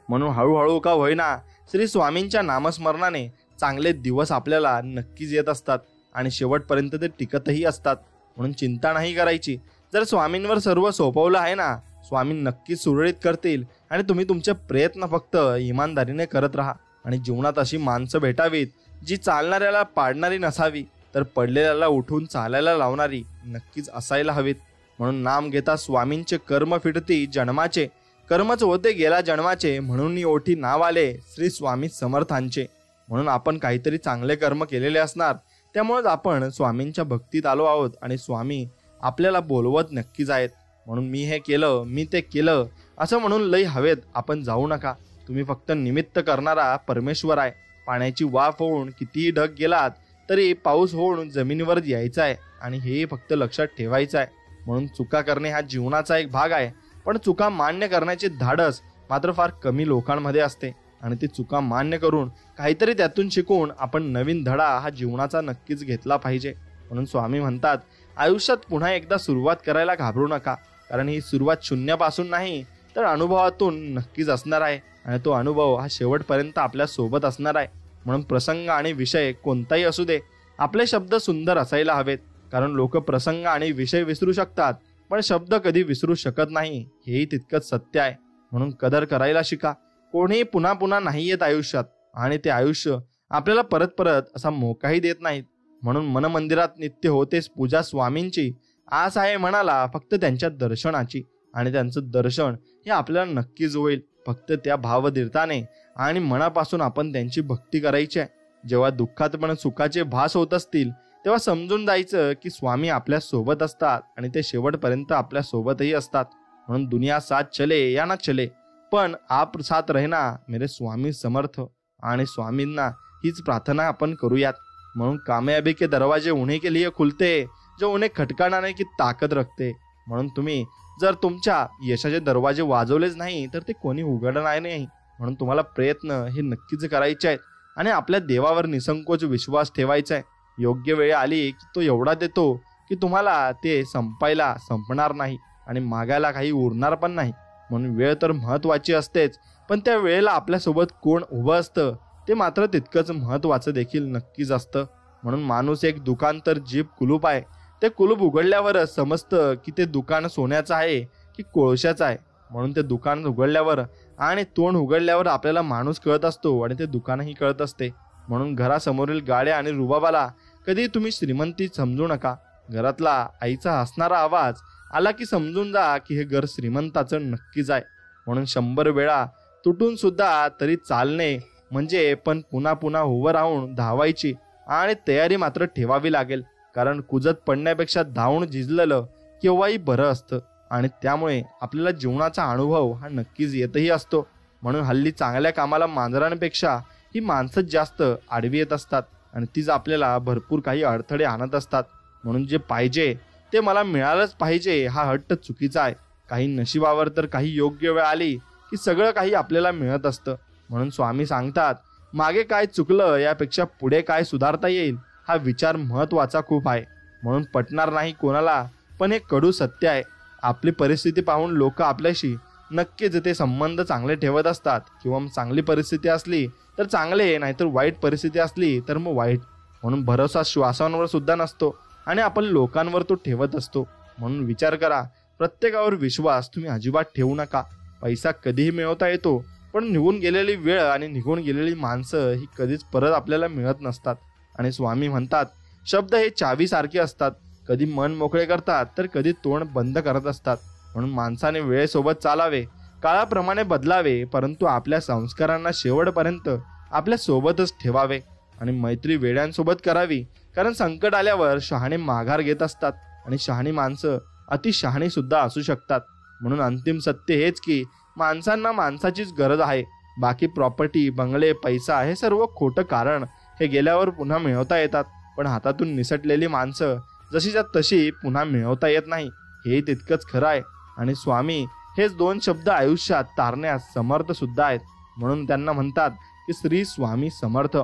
म्हणून हळूहळू का होईना श्री स्वामींच्या नामस्मरणाने चांगले दिवस आपल्याला नक्कीच येत असतात आणि शेवटपर्यंत ते टिकतही असतात. म्हणून चिंता नाही करायची. जर स्वामींवर सर्व सोपवलं आहे ना, स्वामी नक्कीच सुरळीत करतील आणि तुम्ही तुमचे प्रयत्न फक्त इमानदारीने करत राहा. आणि जीवनात अशी माणसं भेटावीत जी चालणाऱ्याला पाडणारी नसावी तर पडलेल्याला उठून चालायला लावणारी नक्कीच असायला हवीत. म्हणून नाम घेता स्वामींचे कर्म फिटती जन्माचे, कर्मच होते गेला जन्माचे, म्हणून ओठी नाव आले श्री स्वामी समर्थांचे. म्हणून आपण काहीतरी चांगले कर्म केलेले असणार, त्यामुळेच आपण स्वामींच्या भक्तीत आलो आहोत आणि स्वामी आपल्याला बोलवत नक्कीच आहेत. म्हणून मी हे केलं, मी ते केलं असं म्हणून लई हवेत आपण जाऊ नका. तुम्ही फक्त निमित्त करणारा परमेश्वर आहे. पाण्याची वाफ होऊन कितीही ढग गेलात तरी पाऊस होऊन जमिनीवर यायचा आहे आणि हे फक्त लक्षात ठेवायचं आहे. म्हणून चुका करणे हा जीवनाचा एक भाग आहे, पण चुका मान्य करण्याचे धाडस मात्र फार कमी लोकांमध्ये असते. आणि ती चुका मान्य करून काहीतरी त्यातून शिकून आपण नवीन धडा हा जीवनाचा नक्कीच घेतला पाहिजे. म्हणून स्वामी म्हणतात, आयुष्यात पुन्हा एकदा सुरुवात करायला घाबरू नका, कारण ही सुरुवात शून्यापासून नाही तर अनुभवातून नक्कीच असणार आहे आणि तो अनुभव हा शेवटपर्यंत आपल्या सोबत असणार आहे. म्हणून प्रसंग आणि विषय कोणताही असू दे, आपले शब्द सुंदर असायला हवेत, कारण लोक प्रसंग आणि विषय विसरू शकतात पण शब्द कधी विसरू शकत नाही, हेही तितकंच सत्य आहे. म्हणून कदर करायला शिका. कोणीही पुन्हा पुन्हा नाही येत आयुष्यात आणि ते आयुष्य आपल्याला परत परत असा मोकाही देत नाहीत. म्हणून मनमंदिरात नित्य होतेच पूजा स्वामींची, आस आहे मनाला फक्त त्यांच्या दर्शनाची. आणि त्यांचं दर्शन हे आपल्याला नक्कीच होईल, फक्त त्या भावधीरताने आणि मनापासून आपण त्यांची भक्ती करायची आहे. जेव्हा दुःखात पण सुखाचे भास होत असतील तेव्हा समजून जायचं की स्वामी आपल्या सोबत असतात आणि ते शेवटपर्यंत आपल्या सोबतही असतात. म्हणून दुनिया साथ चले या ना चले पण आप साथ रहना मेरे स्वामी समर्थ. आणि स्वामींना हीच प्रार्थना आपण करूयात. म्हणून कामयाबी के दरवाजे उन्हीं के लिए खुलते जो उन्हें खटकाने की ताकद रखते. म्हणून तुम्ही जर तुमच्या यशाचे दरवाजे वाजवलेच नाही तर ते कोणी उघडणार नाही. म्हणून तुम्हाला प्रयत्न हे नक्कीच करायचे आहेत आणि आपल्या देवावर निसंकोच विश्वास ठेवायचा आहे. योग्य वेळ आली की तो एवढा देतो की तुम्हाला ते संपणार नाही आणि मागायला काही उरणार पण नाही. म्हणून वेळ तर महत्वाची असतेच, पण त्या वेळेला आपल्यासोबत कोण उभं असतं ते मात्र तितकंच महत्वाचं देखील नक्कीच असतं. म्हणून माणूस एक दुकान तर जीभ कुलूप आहे. ते कुलूप उघडल्यावरच समजतं की ते दुकान सोन्याचं आहे की कोळशाचं आहे. म्हणून ते दुकान उघडल्यावर आणि तोंड उघडल्यावर आपल्याला माणूस कळत असतो आणि ते दुकानही कळत असते. म्हणून घरासमोरील गाड्या आणि रुबाबाला कधी तुम्ही श्रीमंती समजू नका. घरातला आईचा हसणारा आवाज आला की समजून जा की हे घर श्रीमंताचं नक्कीच आहे. म्हणून 100 वेळा तुटून सुद्धा तरी चालणे म्हणजे पण पुन्हा पुन्हा उभं राहून धावायची आणि तयारी मात्र ठेवावी लागेल, कारण कुजत पडण्यापेक्षा धावून झिजलेलं केव्हाही बरं असतं. आणि त्यामुळे आपल्याला जीवनाचा अनुभव हा नक्कीच येतही असतो. म्हणून हल्ली चांगल्या कामाला मांजरांपेक्षा ही माणसंच जास्त आडवी येत असतात आणि तीच आपल्याला भरपूर काही अडथळे आणत असतात. म्हणून जे पाहिजे ते मला मिळालंच पाहिजे हा हट्ट चुकीचा आहे. काही नशिबावर तर काही योग्य वेळ आली की सगळं काही आपल्याला मिळत असतं. म्हणून स्वामी सांगतात, मागे काय चुकलं यापेक्षा पुढे काय सुधारता येईल हा विचार महत्वाचा खूप आहे. म्हणून पटणार नाही कोणाला, पण हे कडू सत्य आहे. आपली परिस्थिती पाहून लोक आपल्याशी नक्कीच ते संबंध चांगले ठेवत असतात, किंवा चांगली परिस्थिती असली तर चांगले, नाहीतर वाईट परिस्थिती असली तर मग वाईट. म्हणून भरोसा श्वासांवर सुद्धा नसतो आणि आपण लोकांवर तो ठेवत असतो. म्हणून विचार करा, प्रत्येकावर विश्वास तुम्ही अजिबात ठेवू नका. पैसा कधीही मिळवता येतो, पण निघून गेलेली वेळ आणि निघून गेलेली माणसं ही कधीच परत आपल्याला मिळत नसतात. आणि स्वामी म्हणतात, शब्द हे चावीसारखे असतात, कधी मन मोकळे करतात तर कधी तोंड बंद करत असतात. म्हणून माणसाने वेळेसोबत चालावे, काळाप्रमाणे बदलावे, परंतु आपल्या संस्कारांना शेवटपर्यंत आपल्या सोबतच ठेवावे. आणि मैत्री वेड्यांसोबत करावी, कारण संकट आल्यावर शहाणे माघार घेत असतात आणि शहाणी माणसं अति शहाणी सुद्धा असू शकतात. म्हणून अंतिम सत्य हेच की माणसांना माणसाचीच गरज आहे. बाकी प्रॉपर्टी, बंगले, पैसा हे सर्व खोटं, कारण हे गेल्यावर पुन्हा मिळवता येतात, पण हातातून निसटलेली माणसं जशीच्या तशी पुन्हा मिळवता येत नाही, हे तितकंच खरं आहे. आणि स्वामी हेच दोन शब्द आयुष्यात तारण्यास समर्थ सुद्धा आहेत. म्हणून त्यांना म्हणतात की श्री स्वामी समर्थ.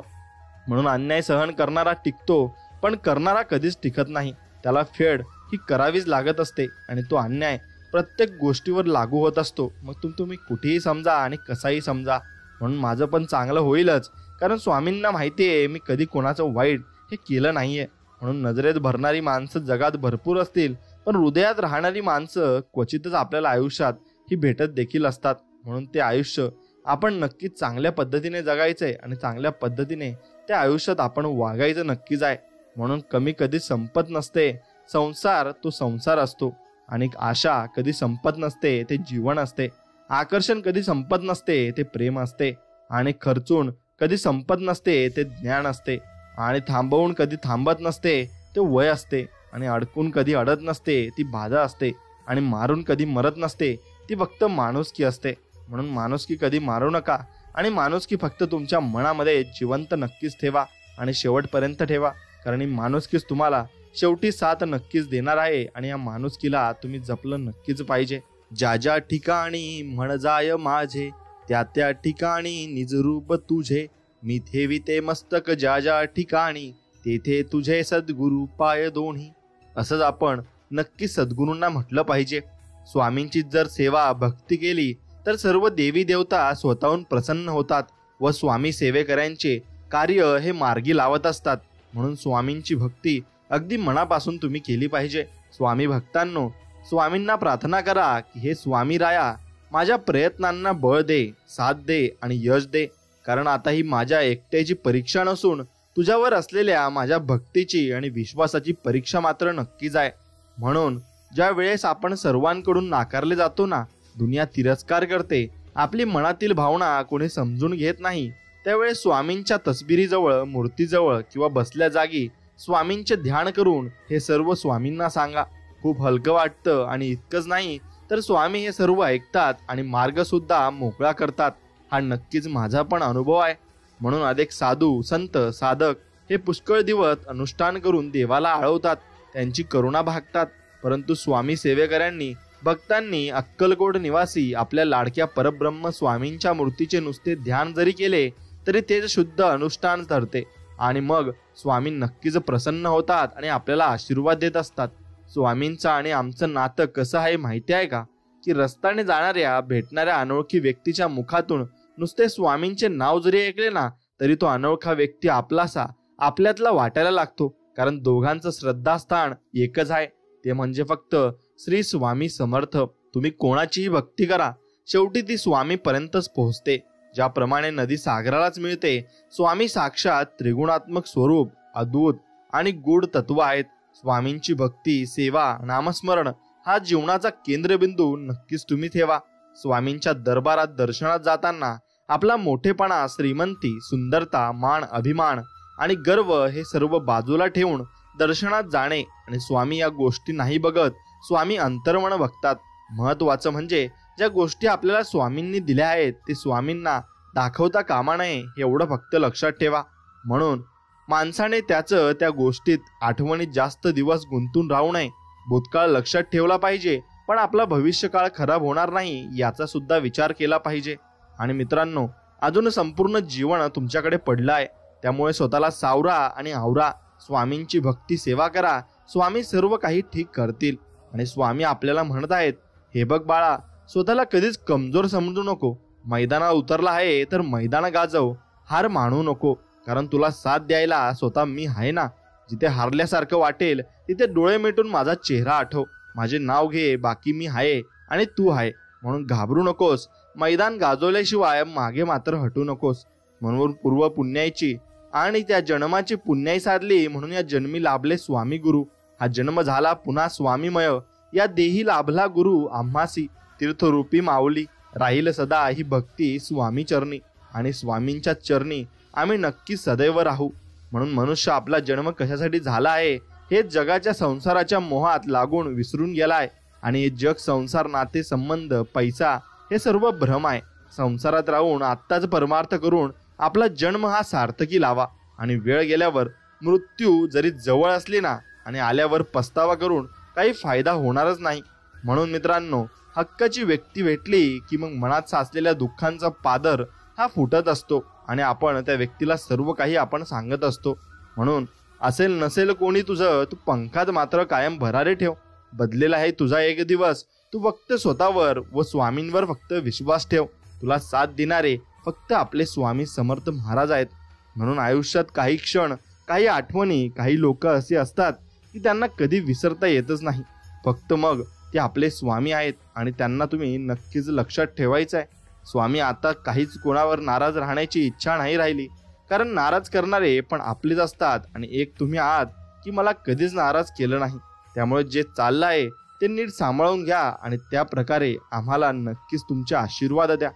म्हणून अन्याय सहन करणारा टिकतो, पण करणारा कधीच टिकत नाही. त्याला फेड ही करावीच लागत असते आणि तो अन्याय प्रत्येक गोष्टीवर लागू होत असतो. मग तुम्ही कुठेही समजा आणि कसाही समजा. म्हणून माझं पण चांगलं होईलच, कारण स्वामींना माहिती आहे मी कधी कोणाचं वाईट हे केलं नाहीये. म्हणून नजरेत भरणारी माणसं जगात भरपूर असतील, पण हृदयात राहणारी माणसं क्वचितच आपल्याला आयुष्यात ही भेटत देखील असतात. म्हणून ते आयुष्य आपण नक्कीच चांगल्या पद्धतीने जगायचंय आणि चांगल्या पद्धतीने त्या आयुष्यात आपण वागायचं नक्कीच आहे. म्हणून कमी कधी संपत नसते, संसार तो संसार असतो. आणि आशा कधी संपत नसते, ते जीवन असते. आकर्षण कधी संपत नसते, ते प्रेम असते. आणि खर्चून कधी संपत नसते, ते ज्ञान असते. आणि थांबवून कधी थांबत नसते, ते वय असते. आणि अडकून कधी अडत नसते, ती बाधा असते. आणि मारून कधी मरत नसते, ती फक्त माणुसकी असते. म्हणून माणुसकी कधी मारू नका, आणि माणुसकी फक्त तुमच्या मनामध्ये जिवंत नक्कीच ठेवा आणि शेवटपर्यंत ठेवा, कारण ही माणुसकीच तुम्हाला शेवटी साथ नक्कीच देणार आहे. आणि या माणुसकीला तुम्ही जपलं नक्कीच पाहिजे. ज्या ज्या ठिकाणी म्हण जाय माझे, त्या त्या ठिकाणी निजरूप तुझे. मी ठेविते मस्तक ज्या ज्या ठिकाणी, तेथे तुझे सद्गुरु पाय दोन्ही. असंच आपण नक्की सद्गुरूंना म्हटलं पाहिजे. स्वामींची जर सेवा भक्ती केली तर सर्व देवी देवता स्वतःहून प्रसन्न होतात व स्वामी सेवेकऱ्यांचे कार्य हे मार्गी लावत असतात. म्हणून स्वामींची भक्ती अगदी मनापासून तुम्ही केली पाहिजे. स्वामी भक्तांनो, स्वामींना प्रार्थना करा की हे स्वामी राया, माझ्या प्रयत्नांना बळ दे, साथ दे आणि यश दे, कारण आता ही माझ्या एकट्याची परीक्षा नसून तुझ्यावर असलेल्या माझ्या भक्तीची आणि विश्वासाची परीक्षा मात्र नक्कीच आहे. म्हणून ज्या वेळेस आपण सर्वांकडून नाकारले जातो ना, दुनिया तिरस्कार करते, आपली मनातील भावना कोणी समजून घेत नाही, त्यावेळेस स्वामींच्या तसबिरीजवळ, मूर्तीजवळ किंवा बसल्या जागी स्वामींचे ध्यान करून हे सर्व स्वामींना सांगा. खूप हलकं वाटतं. आणि इतकंच नाही तर स्वामी हे सर्व ऐकतात आणि मार्ग सुद्धा मोकळा करतात. हा नक्कीच माझा पण अनुभव आहे. म्हणून अनेक साधू, संत, साधक हे पुष्कळ दिवस अनुष्ठान करून देवाला आळवतात, त्यांची करुणा भागतात. परंतु स्वामी सेवेकऱ्यांनी, भक्तांनी अक्कलकोट निवासी आपल्या लाडक्या परब्रह्म स्वामींच्या मूर्तीचे नुसते ध्यान जरी केले तरी ते शुद्ध अनुष्ठान ठरते. आणि मग स्वामी नक्कीच प्रसन्न होतात आणि आपल्याला आशीर्वाद देत असतात. स्वामींचं आणि आमचं नातं कसं आहे माहिती आहे का? की रस्त्याने जाणाऱ्या, भेटणाऱ्या अनोळखी व्यक्तीच्या मुखातून नुसते स्वामींचे नाव जरी ऐकले ना, तरी तो अनोळखा व्यक्ती आपलासा, आपल्यातला वाटायला लागतो. कारण दोघांचं श्रद्धास्थान एकच आहे, ते म्हणजे फक्त श्री स्वामी समर्थ. तुम्ही कोणाचीही भक्ती करा, शेवटी ती स्वामी पर्यंतच पोहोचते. ज्याप्रमाणे नदी सागरालाच मिळते, स्वामी साक्षात त्रिगुणात्मक स्वरूप, अद्भुत आणि गूढ तत्व आहेत. स्वामींची भक्ती, सेवा, नामस्मरण हा जीवनाचा केंद्रबिंदू नक्कीच तुम्ही ठेवा. स्वामींच्या दरबारात दर्शनात जाताना आपला मोठेपणा, श्रीमंती, सुंदरता, मान, अभिमान आणि गर्व हे सर्व बाजूला ठेवून दर्शनात जाणे. आणि स्वामी या गोष्टी नाही बघत, स्वामी अंतर्मन बघतात. महत्वाचं म्हणजे ज्या गोष्टी आपल्याला स्वामींनी दिल्या आहेत ते स्वामींना दाखवता कामा नये, एवढं फक्त लक्षात ठेवा. म्हणून माणसाने त्या गोष्टीत, आठवणीत जास्त दिवस गुंतून राहू नये. भूतकाळ लक्षात ठेवला पाहिजे, पण आपला भविष्यकाळ खराब होणार नाही याचा सुद्धा विचार केला पाहिजे. आणि मित्रांनो, अजून संपूर्ण जीवन तुमच्याकडे पडलं आहे, त्यामुळे स्वतःला सावरा आणि आवरा. स्वामींची भक्ती, सेवा करा. स्वामी सर्व काही ठीक करतील. आणि स्वामी आपल्याला म्हणत आहेत, हे बघ बाळा, स्वतःला कधीच कमजोर समजू नको. मैदानात उतरला आहे तर मैदान गाजव, हार मानू नको, कारण तुला साथ द्यायला स्वतः मी आहे ना. जिथे हारल्यासारखं वाटेल तिथे डोळे मिटून माझा चेहरा आठव, माझे नाव घे, बाकी मी आहे आणि तू आहे. म्हणून घाबरू नकोस, मैदान गाजवल्याशिवाय मागे मात्र हटू नकोस. म्हणून पूर्व पुण्याईची आणि त्या जन्माची पुण्याई साधली, म्हणून या जन्मी लाभले स्वामी गुरु. हा जन्म झाला पुन्हा स्वामीमय, या देही लाभला गुरु आम्हासी. तीर्थरूपी माऊली राहील सदा ही भक्ती स्वामी चरणी, आणि स्वामींच्या चरणी आम्ही नक्की सदैव राहू. म्हणून मनुष्य आपला जन्म कशासाठी झाला आहे हे जगाच्या संसाराच्या मोहात लागून विसरून गेलाय. आणि हे जग, संसार, नाते, संबंध, पैसा हे सर्व भ्रम आहे. संसारात राहून आत्ताच परमार्थ करून आपला जन्म हा सार्थकी लावा आणि वेळ गेल्यावर मृत्यू जरी जवळ असली ना आणि आल्यावर पस्तावा करून काही फायदा होणारच नाही. म्हणून मित्रांनो, हक्काची व्यक्ती भेटली की मग मनात साचलेल्या दुःखांचा पादर हा फुटत असतो आणि आपण त्या व्यक्तीला सर्व काही आपण सांगत असतो. म्हणून असेल नसेल कोणी तुझं, तू पंखात मात्र कायम भरारे ठेव. बदलेला आहे तुझा एक दिवस, तू फक्त स्वतःवर व स्वामींवर फक्त विश्वास ठेव. तुला साथ देणारे फक्त आपले स्वामी समर्थ महाराज आहेत. म्हणून आयुष्यात काही क्षण, काही आठवणी, काही लोक असे असतात की त्यांना कधी विसरता येतच नाही. फक्त मग ते आपले स्वामी आहेत आणि त्यांना तुम्ही नक्कीच लक्षात ठेवायचं आहे. स्वामी आता काहीच कोणावर नाराज राहण्याची इच्छा नाही राहिली, कारण नाराज करणारे पण आपलेच असतात आणि एक तुम्ही आहात की मला कधीच नाराज केलं नाही. त्यामुळे जे चाललं आहे ते नीट सांभाळून घ्या आणि त्या प्रकारे आम्हाला नक्कीच तुमचे आशीर्वाद द्या.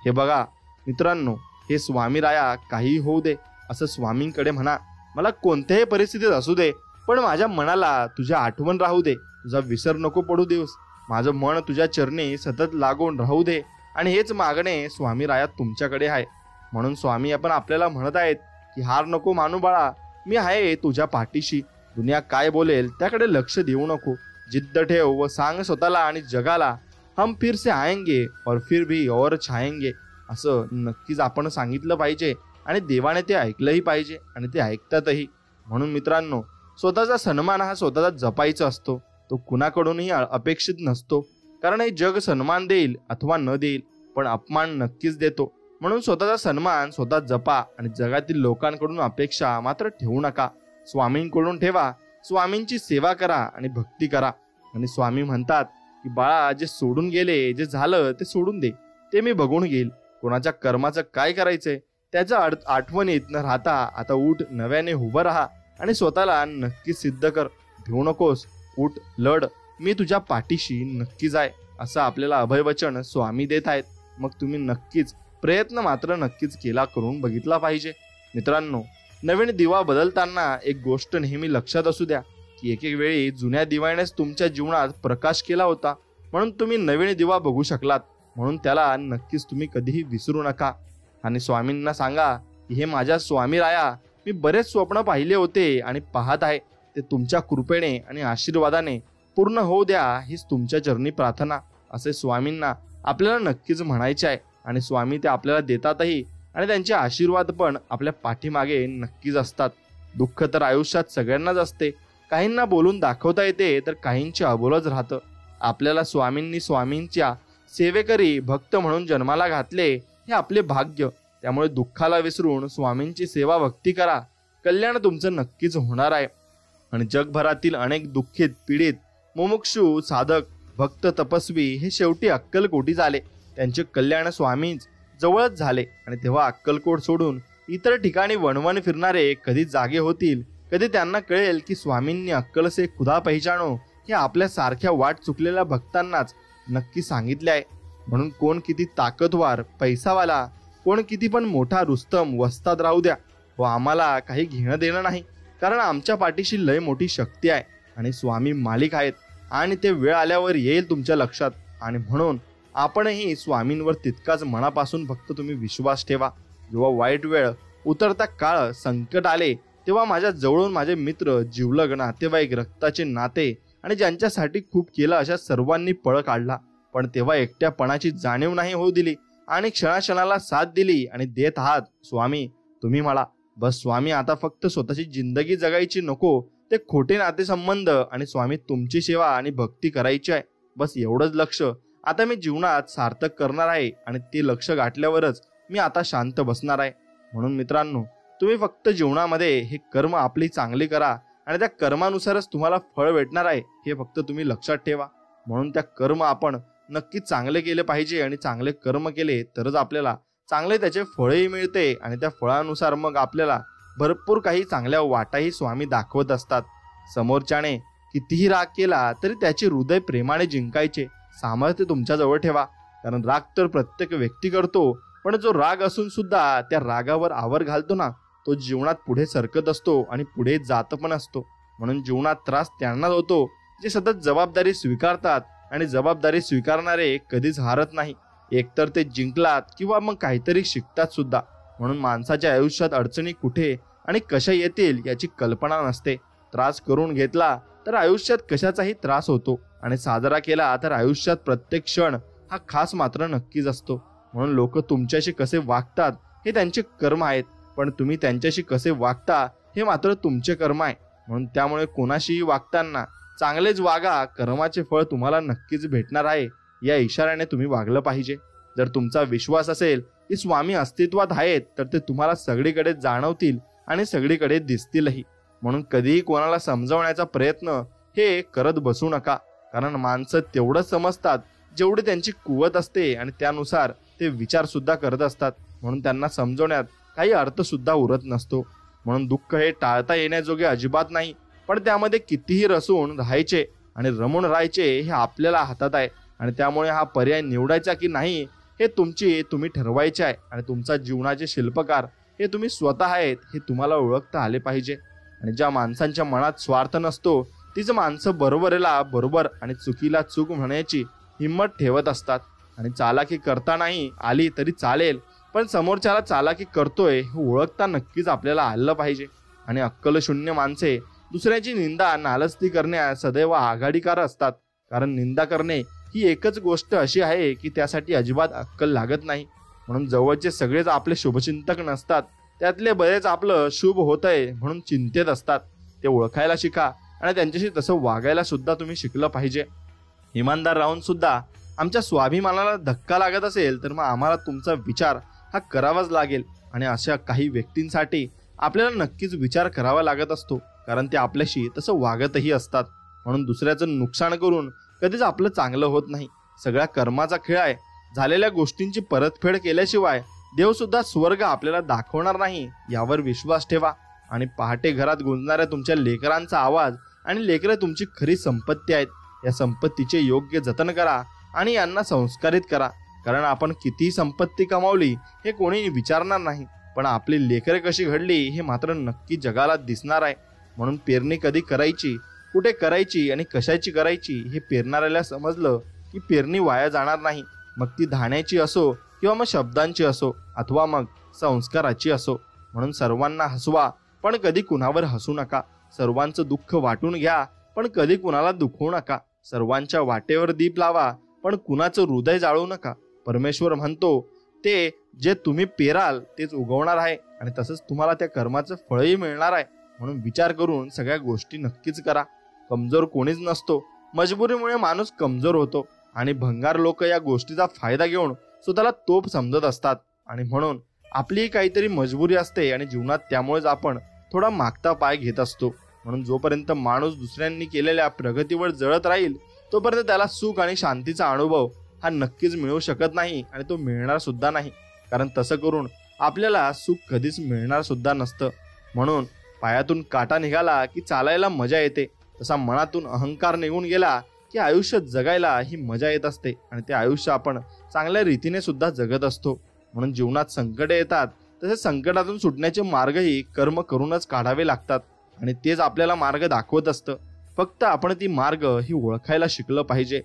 हे बघा मित्रांनो, हे स्वामी राया काही होऊ दे असं स्वामींकडे म्हणा. मला कोणत्याही परिस्थितीत असू दे, पण माझ्या मनाला तुझ्या आठवण राहू दे, तुझा विसर नको पडू देऊस. माझं मन तुझ्या चरणी सतत लागून राहू दे. आणि हेच मागणे स्वामी राया तुमच्याकडे आहे. म्हणून स्वामी आपण आपल्याला म्हणत आहेत की हार नको मानू बाळा, मी आहे तुझ्या पाठीशी. दुनिया काय बोलेल त्याकडे लक्ष देऊ नको. जिद्द ठेव व सांग स्वतःला आणि जगाला, हम फिर से आएंगे और फिर भी और छाएंगे. असं नक्कीच आपण सांगितलं पाहिजे आणि देवाने ते ऐकलंही पाहिजे आणि ते ऐकतातही. म्हणून मित्रांनो, स्वतःचा सन्मान हा स्वतःचा जपायचा असतो, तो कुणाकडूनही अपेक्षित नसतो. कारण हे जग सन्मान देईल अथवा न देईल, पण अपमान नक्कीच देतो. म्हणून स्वतःचा सन्मान स्वतः जपा आणि जगातील लोकांकडून अपेक्षा मात्र ठेवू नका. स्वामींकडून ठेवा, स्वामींची सेवा करा आणि भक्ती करा. आणि स्वामी म्हणतात की बाळा, जे सोडून गेले, जे झालं ते सोडून दे, ते मी बघून घेईल. कोणाच्या कर्माचं काय करायचंय त्याच्या आठवणीत न राहता आता उठ, नव्याने उभं राहा आणि स्वतःला नक्की सिद्ध कर. भिवू नकोस, उठ, लढ, मी तुझ्या पाठीशी नक्कीच आहे, असं आपल्याला अभयवचन स्वामी देत आहेत. मग तुम्ही नक्कीच प्रयत्न मात्र नक्कीच केला करून बघितला पाहिजे. मित्रांनो, नवीन दिवा बदलताना एक गोष्ट नेहमी लक्षात असू द्या की एक वेळी जुन्या दिव्यानेच तुमच्या जीवनात प्रकाश केला होता, म्हणून तुम्ही नवीन दिवा बघू शकलात. म्हणून त्याला नक्कीच तुम्ही कधीही विसरू नका. आणि स्वामींना सांगा की हे माझ्या स्वामी राया, मी बरेच स्वप्न पाहिले होते आणि पाहत आहे, ते तुमच्या कृपेने आणि आशीर्वादाने पूर्ण होऊ द्या, हीच तुमच्या चरणी प्रार्थना. असे स्वामींना आपल्याला नक्कीच म्हणायचे आहे. आणि स्वामी ते आपल्याला देतातही आणि त्यांचे आशीर्वाद पण आपल्या पाठीमागे नक्कीच असतात. दुःख तर आयुष्यात सगळ्यांनाच असते, काहींना बोलून दाखवता येते तर काहींचे अबोलच राहतं. आपल्याला स्वामींनी स्वामींच्या सेवेकरी भक्त म्हणून जन्माला घातले, हे आपले भाग्य. त्यामुळे दुःखाला विसरून स्वामींची सेवा भक्ती करा, कल्याण तुमचं नक्कीच होणार आहे. आणि जगभरातील अनेक दुःखित, पीडित, मुमुक्षु, साधक, भक्त, तपस्वी हे शेवटी अक्कलकोटी झाले. त्यांचे कल्याण स्वामींच जवळच झाले. आणि तेव्हा अक्कलकोट सोडून इतर ठिकाणी वणवण फिरणारे कधी जागे होतील, कधी त्यांना कळेल की स्वामींनी अक्कल से खुदा पहिचानो हे आपल्या सारख्या वाट चुकलेल्या भक्तांनाच नक्की सांगितले आहे. म्हणून कोण किती ताकदवार, पैसावाला, कोण किती पण मोठा रुस्तम वस्ताद राहू द्या, व आम्हाला काही घेणं देणं नाही. कारण आमच्या पाठीशी लय मोठी शक्ती आहे आणि स्वामी मालिक आहेत आणि ते वेळ आल्यावर येईल तुमच्या लक्षात. आणि म्हणून आपणही स्वामींवर तितकाच मनापासून फक्त तुम्ही विश्वास ठेवा. जेव्हा वाईट वेळ, उतरता काळ, संकट आले, तेव्हा माझ्या जवळून माझे मित्र, जिवलग, नातेवाईक, रक्ताचे नाते आणि ज्यांच्यासाठी खूप केलं अशा सर्वांनी पळ काढला. पण तेव्हा एकट्यापणाची जाणीव नाही होऊ दिली आणि क्षणाक्षणाला साथ दिली आणि देत आहात स्वामी तुम्ही मला. बस स्वामी, आता फक्त स्वतःची जिंदगी जगायची नको, ते खोटे नातेसंबंध आणि स्वामी तुमची सेवा आणि भक्ती करायची आहे. बस एवढंच लक्ष आता मी जीवनात सार्थक करणार आहे आणि ते लक्ष गाठल्यावरच मी आता शांत बसणार आहे. म्हणून मित्रांनो, तुम्ही फक्त जीवनामध्ये हे कर्म आपली चांगली करा आणि त्या कर्मानुसारच तुम्हाला फळ भेटणार आहे, हे फक्त तुम्ही लक्षात ठेवा. म्हणून त्या कर्म आपण नक्की चांगले केले पाहिजे आणि चांगले कर्म केले तरच आपल्याला चांगले त्याचे फळही मिळते आणि त्या फळानुसार मग आपल्याला भरपूर काही चांगल्या वाटाही स्वामी दाखवत असतात. समोरच्याने कितीही राग केला तरी त्याचे हृदय प्रेमाने जिंकायचे सामर्थ्य तुमच्याजवळ ठेवा. कारण राग तर प्रत्येक व्यक्ती करतो, पण जो राग असून सुद्धा त्या रागावर आवर घालतो ना, तो जीवनात पुढे सरकत असतो आणि पुढे जात पण असतो. म्हणून जीवनात त्रास त्यांनाच होतो जे सतत जबाबदारी स्वीकारतात आणि जबाबदारी स्वीकारणारे कधीच हारत नाही. एकतर ते जिंकलात किंवा मग काहीतरी शिकतात सुद्धा. म्हणून माणसाच्या आयुष्यात अडचणी कुठे आणि कशा येतील याची कल्पना नसते. त्रास करून घेतला तर आयुष्यात कशाचाही त्रास होतो आणि साजरा केला तर आयुष्यात प्रत्येक क्षण हा खास मात्र नक्कीच असतो. म्हणून लोक तुमच्याशी कसे वागतात हे त्यांचे कर्म आहेत, पण तुम्ही त्यांच्याशी कसे वागता हे मात्र तुमचे कर्म आहे. म्हणून त्यामुळे कोणाशीही वागताना चांगलेच वागा, कर्माचे फळ तुम्हाला नक्कीच भेटणार आहे या इशाऱ्याने तुम्ही वागलं पाहिजे. जर तुमचा विश्वास असेल की स्वामी अस्तित्वात आहेत तर ते तुम्हाला सगळीकडे जाणवतील आणि सगळीकडे दिसतीलही. म्हणून कधीही कोणाला समजावण्याचा प्रयत्न हे करत बसू नका, कारण माणसं तेवढंच समजतात जेवढी त्यांची कुवत असते आणि त्यानुसार ते विचार सुद्धा करत असतात. म्हणून त्यांना समजवण्यात काही अर्थ सुद्धा उरत नसतो. म्हणून दुःख हे टाळता येण्याजोगे अजिबात नाही, पण त्यामध्ये कितीही रसून राहायचे आणि रमून राहायचे हे आपल्याला हातात आहे. आणि त्यामुळे हा पर्याय निवडायचा की नाही हे तुम्ही ठरवायचे आहे. आणि तुमचा जीवनाचे शिल्पकार हे तुम्ही स्वतः आहेत हे तुम्हाला ओळखता आले पाहिजे. आणि ज्या माणसांच्या मनात स्वार्थ नसतो तीच माणसं बरोबरीला बरोबर आणि चुकीला चूक म्हणण्याची हिंमत ठेवत असतात. आणि चालाकी करतानाही आली तरी चालेल, पण समोरच्याला चालाकी करतोय हे ओळखता नक्कीच आपल्याला आलं पाहिजे. आणि अक्कलशून्य माणसे दुसऱ्याची निंदा नालस्ती करण्यास सदैव आघाडीकार असतात, कारण निंदा करणे ही एकच गोष्ट अशी आहे की त्यासाठी अजिबात अक्कल लागत नाही. म्हणून जवळचे सगळेच आपले शुभचिंतक नसतात, त्यातले बरेच आपलं शुभ होतंय म्हणून चिंतेत असतात. ते ओळखायला शिका आणि त्यांच्याशी तसं वागायला सुद्धा तुम्ही शिकलं पाहिजे. इमानदार राहून सुद्धा आमच्या स्वाभिमानाला धक्का लागत असेल तर मग आम्हाला तुमचा विचार हा करावाच लागेल. आणि अशा काही व्यक्तींसाठी आपल्याला नक्कीच विचार करावा लागत असतो, कारण ते आपल्याशी तसं वागतही असतात. म्हणून दुसऱ्याचं नुकसान करून कधीच आपलं चांगलं होत नाही. सगळ्या कर्माचा खेळ आहे. झालेल्या गोष्टींची परतफेड केल्याशिवाय देव सुद्धा स्वर्ग आपल्याला दाखवणार नाही यावर विश्वास ठेवा. आणि पहाटे घरात गुंजणाऱ्या तुमच्या लेकरांचा आवाज आणि लेकरं तुमची खरी संपत्ती आहेत. या संपत्तीचे योग्य जतन करा आणि यांना संस्कारित करा, कारण आपण किती संपत्ती कमावली हे कोणी विचारणार नाही, पण आपली लेकरे कशी घडली हे मात्र नक्की जगाला दिसणार आहे. म्हणून पेरणी कधी करायची, कुठे करायची आणि कशाची करायची हे पेरणाऱ्याला समजलं की पेरणी वाया जाणार नाही. मग ती धान्याची असो किंवा मग शब्दांची असो अथवा मग संस्काराची असो. म्हणून सर्वांना हसवा, पण कधी कुणावर हसू नका. सर्वांचं दुःख वाटून घ्या, पण कधी कुणाला दुखवू नका. सर्वांच्या वाटेवर दीप लावा, पण कुणाचं हृदय जाळू नका. परमेश्वर म्हणतो ते जे तुम्ही पेराल तेच उगवणार आहे आणि तसंच तुम्हाला त्या कर्माचं फळही मिळणार आहे. म्हणून विचार करून सगळ्या गोष्टी नक्कीच करा. कमजोर कोणीच नसतो, मजबुरीमुळे माणूस कमजोर होतो आणि भंगार लोक या गोष्टीचा फायदा घेऊन स्वतःला तोप समजत असतात. आणि म्हणून आपली काहीतरी मजबुरी असते आणि जीवनात त्यामुळेच आपण थोडा मागता पाय घेत असतो. म्हणून जोपर्यंत माणूस दुसऱ्यांनी केलेल्या प्रगतीवर जळत राहील तोपर्यंत त्याला सुख आणि शांतीचा अनुभव हा नक्कीच मिळू शकत नाही आणि तो मिळणार सुद्धा नाही, कारण तसं करून आपल्याला सुख कधीच मिळणार सुद्धा नसतं. म्हणून पायातून काटा निघाला की चालायला मजा येते, तसा मनातून अहंकार निघून गेला की आयुष्य जगायला ही मजा येत असते आणि ते आयुष्य आपण चांगल्या रीतीने सुद्धा जगत असतो. म्हणून जीवनात संकटे येतात, तसे संकटातून सुटण्याचे मार्गही कर्म करूनच काढावे लागतात आणि तेच आपल्याला मार्ग दाखवत असतं. फक्त आपण ती मार्ग ही ओळखायला शिकलं पाहिजे.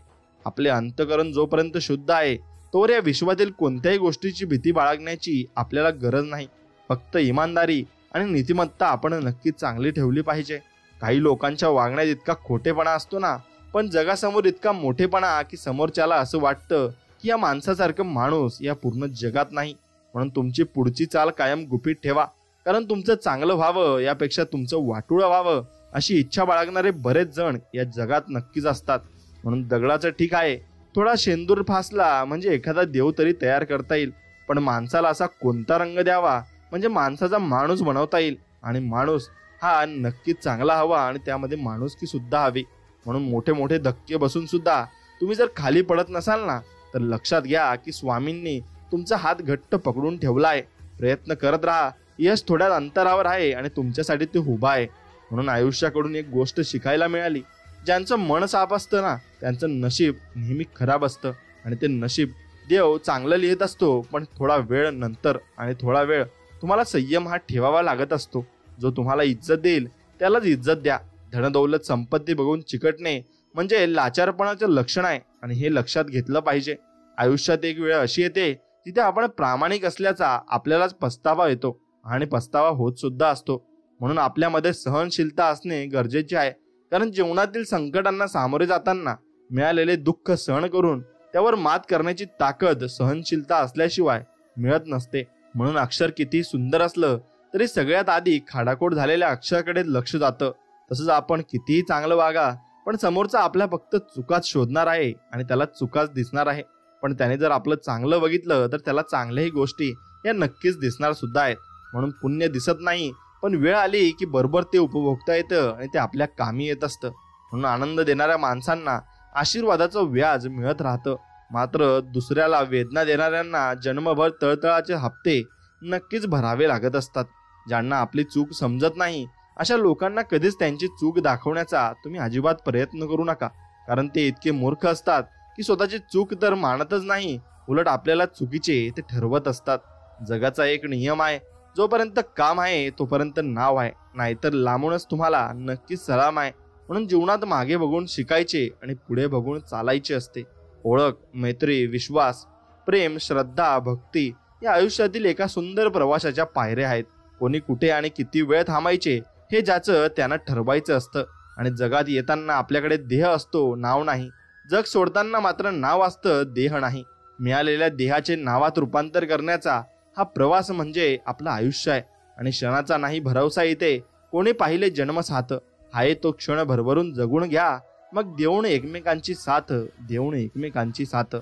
आपले अंतःकरण जोपर्यंत शुद्ध आहे तोवर या विश्वातील कोणत्याही गोष्टीची भीती बाळगण्याची आपल्याला गरज नाही. फक्त इमानदारी आणि नीतिमत्ता आपण नक्की चांगली ठेवली पाहिजे. काही लोकांच्या वागण्यात इतका खोटेपणा असतो ना, पण जगासमोर इतका मोठेपणा की समोरच्याला असं वाटतं की या माणसासारखं माणूस या पूर्ण जगात नाही. म्हणून तुमची पुढची चाल कायम गुपित ठेवा, कारण तुमचं चांगलं व्हावं यापेक्षा तुमचं वाटोळं व्हावं अशी इच्छा बाळगणारे बरेच जण या जगात नक्कीच असतात. म्हणून दगडाचं ठीक आहे, थोडा शेंदूर फासला म्हणजे एखादा देव तरी तयार करता येईल, पण माणसाला असा कोणता रंग द्यावा म्हणजे माणसाचा माणूस बनवता येईल. आणि माणूस हा नक्कीच चांगला हवा आणि त्यामध्ये माणुसकी सुद्धा हवी. म्हणून मोठे मोठे धक्के बसून सुद्धा तुम्ही जर खाली पडत नसाल ना, तर लक्षात घ्या की स्वामींनी तुमचा हात घट्ट पकडून ठेवला आहे. प्रयत्न करत राहा, यश थोड्या अंतरावर आहे आणि तुमच्यासाठी ते उभा आहे. म्हणून आयुष्याकडून एक गोष्ट शिकायला मिळाली, ज्यांचं मन साफ असतं ना त्यांचं नशीब नेहमी खराब असतं आणि ते नशीब देव चांगलं लिहित असतो, पण थोडा वेळ नंतर आणि थोडा वेळ तुम्हाला संयम हा ठेवावा लागत असतो. जो तुम्हाला इज्जत देईल त्यालाच इज्जत द्या धनदौलत संपत्ती बघून चिकटणे म्हणजे लाचारपणाचं लक्षण आहे आणि हे लक्षात घेतलं पाहिजे. आयुष्यात एक वेळ अशी येते जिथे आपण प्रामाणिक असल्याचा आपल्यालाच पस्तावा येतो आणि पस्तावा होत सुद्धा असतो. म्हणून आपल्यामध्ये सहनशीलता असणे गरजेचे आहे, कारण जीवनातील संकटांना सामोरे जाताना मिळालेले दुःख सहन करून त्यावर मात करण्याची ताकद सहनशीलता असल्याशिवाय मिळत नसते. म्हणून अक्षर किती सुंदर असलं तरी सगळ्यात आधी खाडाखोड झालेल्या अक्षराकडे लक्ष जातं. तसंच आपण कितीही चांगलं वागा, पण समोरचा आपल्या फक्त चुकाच शोधणार आहे आणि त्याला चुकाच दिसणार आहे. पण त्याने जर आपलं चांगलं बघितलं तर त्याला चांगल्याही गोष्टी या नक्कीच दिसणार सुद्धा आहेत. म्हणून पुण्य दिसत नाही, पण वेळ आली की बरोबर ते उपभोगता येतं आणि ते आपल्या कामी येत असतं. म्हणून आनंद देणाऱ्या माणसांना आशीर्वादाचं व्याज मिळत राहतं, मात्र दुसऱ्याला वेदना देणाऱ्यांना जन्मभर तळतळाचे हप्ते नक्कीच भरावे लागत असतात. ज्यांना आपली चूक समजत नाही अशा लोकांना कधीच त्यांची चूक दाखवण्याचा तुम्ही अजिबात प्रयत्न करू नका, कारण ते इतके मूर्ख असतात की स्वतःची चूक तर मानतच नाही, उलट आपल्याला चुकीचे ते ठरवत असतात. जगाचा एक नियम आहे, जोपर्यंत काम आहे तोपर्यंत नाव आहे, नाहीतर लांबूनच तुम्हाला नक्कीच सलाम आहे. म्हणून जीवनात मागे बघून शिकायचे आणि पुढे बघून चालायचे असते. ओळख, मैत्री, विश्वास, प्रेम, श्रद्धा, भक्ती या आयुष्यातील एका सुंदर प्रवासाच्या पायऱ्या आहेत. कोणी कुठे आणि किती वेळ थांबायचे हे ज्याचं त्यांना ठरवायचं असतं. आणि जगात येताना आपल्याकडे देह असतो, नाव नाही. जग सोडताना मात्र नाव असतं, देह नाही. मिळालेल्या देहाचे नावात रूपांतर करण्याचा हा प्रवास म्हणजे आपलं आयुष्य आहे. आणि क्षणाचा नाही भरवसा येते. कोणी पाहिले जन्म साथ, हाय तो क्षण भरभरून जगून घ्या, मग देऊन एकमेकांची साथ, देऊन एकमेकांची साथ.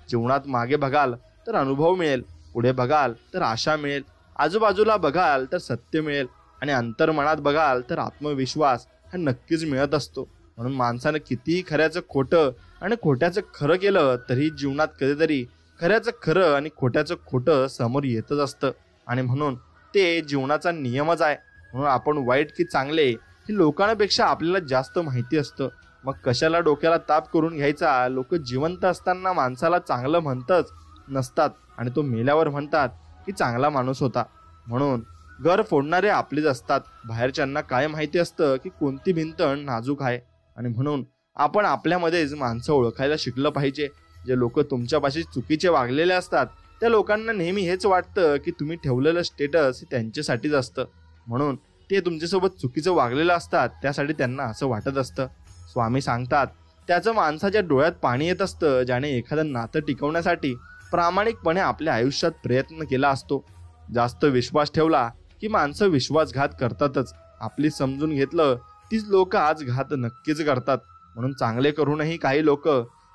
जीवनात मागे बघाल तर अनुभव मिळेल, पुढे बघाल तर आशा मिळेल, आजूबाजूला बघाल तर सत्य मिळेल आणि अंतर्मनात बघाल तर आत्मविश्वास हा नक्कीच मिळत असतो. म्हणून माणसानं कितीही खऱ्याचं खोटं आणि खोट्याचं खरं केलं तरी जीवनात कधीतरी खऱ्याचं खरं आणि खोट्याचं खोटं समोर येतच असतं. आणि म्हणून ते जीवनाचा नियमच आहे. म्हणून आपण वाईट की चांगले हे लोकांपेक्षा आपल्याला जास्त माहिती असतं. मग कशाला डोक्याला ताप करून घ्यायचा. लोक जिवंत असताना माणसाला चांगलं म्हणतच नसतात आणि तो मेल्यावर म्हणतात की चांगला माणूस होता. म्हणून घर फोडणारे आपलेच असतात. बाहेरच्यांना काय माहिती असतं की कोणती भिंत नाजूक आहे. आणि म्हणून आपण आपल्यामध्येच माणसं ओळखायला शिकलं पाहिजे. जे लोक तुमच्यापाशी चुकीचे वागलेले असतात त्या लोकांना नेहमी हेच वाटतं की तुम्ही ठेवलेलं स्टेटस हे त्यांच्यासाठीच असतं, म्हणून ते तुमच्यासोबत चुकीचं वागलेलं असतात, त्यासाठी त्यांना असं वाटत असतं. स्वामी सांगतात, त्याचं माणसाच्या डोळ्यात पाणी येत असतं ज्याने एखादं नातं टिकवण्यासाठी प्रामाणिकपणे आपल्या आयुष्यात प्रयत्न केला असतो. जास्त विश्वास ठेवला की माणसं विश्वासघात करतातच. आपली समजून घेतलं तीच लोक आज घात नक्कीच करतात. म्हणून चांगले करूनही काही लोक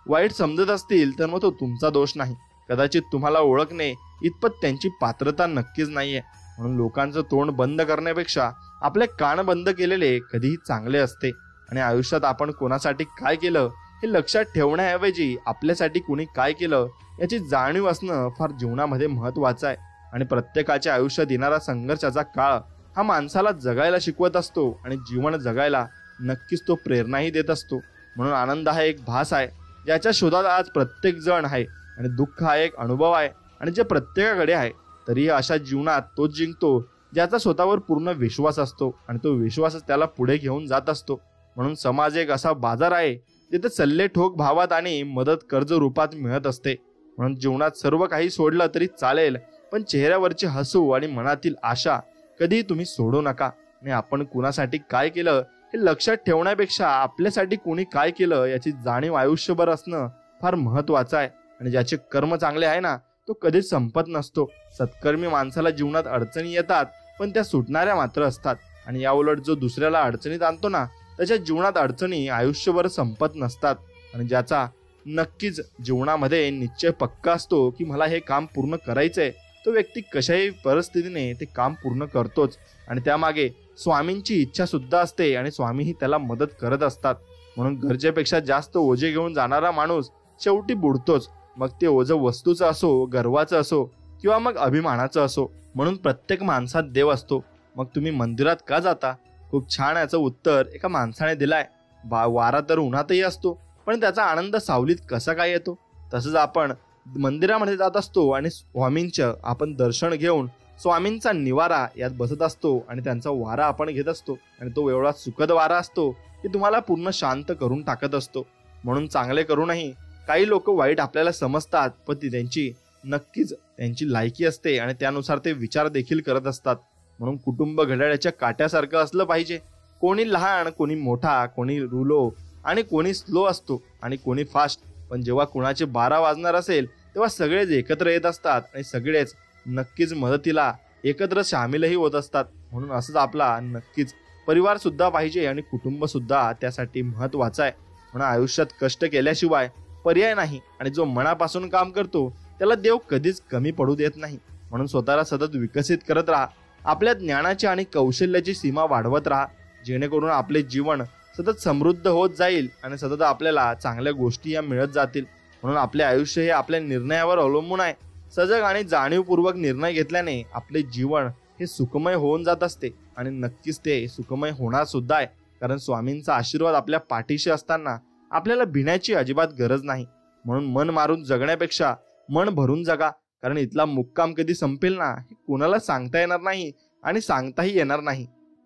वाईट समजत असतील तर मग तो तुमचा दोष नाही. कदाचित तुम्हाला ओळखणे इतपत त्यांची पात्रता नक्कीच नाहीये. म्हणून लोकांचं तोंड बंद करण्यापेक्षा आपले कान बंद केलेले कधीही चांगले असते. आणि आयुष्यात आपण कोणासाठी काय केलं हे लक्षात ठेवण्याऐवजी आपल्यासाठी कोणी काय केलं याची जाणीव असणं फार जीवनामध्ये महत्वाचं आहे. आणि प्रत्येकाच्या आयुष्यात येणारा संघर्षाचा काळ हा माणसाला जगायला शिकवत असतो आणि जीवन जगायला नक्कीच तो प्रेरणाही देत असतो. म्हणून आनंद हा एक भास आहे ज्याच्या शोधात आज प्रत्येक जण आहे, आणि दुःख हा एक अनुभव आहे आणि जे प्रत्येकाकडे आहे. तरीही अशा जीवनात तोच जिंकतो ज्याचा स्वतःवर पूर्ण विश्वास असतो आणि तो विश्वासच त्याला पुढे घेऊन जात असतो. म्हणून समाज एक असा बाजार आहे जिथे सल्ले ठोक भावात आणि मदत कर्ज रूपात मिळत असते. म्हणून जीवनात सर्व काही सोडलं तरी चालेल, पण चेहऱ्यावरचे हसू आणि मनातील आशा कधी तुम्ही सोडू नका. आणि आपण कुणासाठी काय केलं हे लक्षात ठेवण्यापेक्षा आपल्यासाठी कोणी काय केलं याची जाणीव आयुष्यभर असणं फार महत्वाचं आहे. आणि ज्याचे कर्म चांगले आहे ना तो कधीच संपत नसतो. सत्कर्मी माणसाला जीवनात अडचणी येतात पण त्या सुटणाऱ्या मात्र असतात. आणि याउलट जो दुसऱ्याला अडचणीत आणतो ना त्याच्या जीवनात अडचणी आयुष्यभर संपत नसतात. आणि ज्याचा नक्कीच जीवनामध्ये निश्चय पक्का असतो की मला हे काम पूर्ण करायचंय, तो व्यक्ती कशाही परिस्थितीने ते काम पूर्ण करतोच. आणि त्यामागे स्वामींची इच्छा सुद्धा असते आणि स्वामीही त्याला मदत करत असतात. म्हणून गरजेपेक्षा जास्त ओझे घेऊन जाणारा माणूस शेवटी बुडतोच. मग ते ओझं वस्तूचं असो, गर्वाचं असो किंवा मग अभिमानाचं असो. म्हणून प्रत्येक माणसात देव असतो. मग तुम्ही मंदिरात का जाता? खूप छान याचं उत्तर एका माणसाने दिलाय. वारा तर उन्हातही असतो, पण त्याचा आनंद सावलीत कसा काय येतो? तसंच आपण मंदिरामध्ये जात असतो आणि स्वामींचं आपण दर्शन घेऊन स्वामींचा निवारा यात बसत असतो आणि त्यांचा वारा आपण घेत असतो आणि तो एवढा सुखद वारा असतो की तुम्हाला पूर्ण शांत करून टाकत असतो. म्हणून चांगले करूनही काही लोक वाईट आपल्याला समजतात, पण ती त्यांची लायकी असते आणि त्यानुसार ते विचार देखील करत असतात. म्हणून कुटुंब घड्याळाच्या काट्यासारखं असलं पाहिजे. कोणी लहान, कोणी मोठा, कोणी रुलो आणि कोणी स्लो असतो आणि कोणी फास्ट. पण जेव्हा कुणाचे 12 वाजणार असेल तेव्हा सगळेच एकत्र येत असतात आणि सगळेच नक्कीच मदतीला एकत्र सामीलही होत असतात. म्हणून असंच आपला नक्कीच परिवार सुद्धा पाहिजे आणि कुटुंब सुद्धा त्यासाठी महत्वाचं आहे. म्हणून आयुष्यात कष्ट केल्याशिवाय पर्याय नाही आणि जो मनापासून काम करतो त्याला देव कधीच कमी पडू देत नाही. म्हणून स्वतःला सतत विकसित करत राहा. आपल्या ज्ञानाची आणि कौशल्याची सीमा वाढवत राहा, जेणेकरून आपले जीवन सतत समृद्ध होत जाईल आणि सतत आपल्याला चांगल्या गोष्टी या मिळत जातील. म्हणून आपले आयुष्य हे आपल्या निर्णयावर अवलंबून आहे. सजग आणि जाणीवपूर्वक निर्णय घेतल्याने आपले जीवन हे सुखमय होऊन जात असते आणि नक्कीच ते सुखमय होणार सुद्धा आहे. कारण स्वामींचा आशीर्वाद आपल्या पाठीशी असताना आपल्याला भिण्याची अजिबात गरज नाही. म्हणून मन मारून जगण्यापेक्षा मन भरून जगा. कारण इथला मुक्काम कधी संपेल ना हे कोणाला सांगता येणार नाही आणि सांगताही येणार नाही.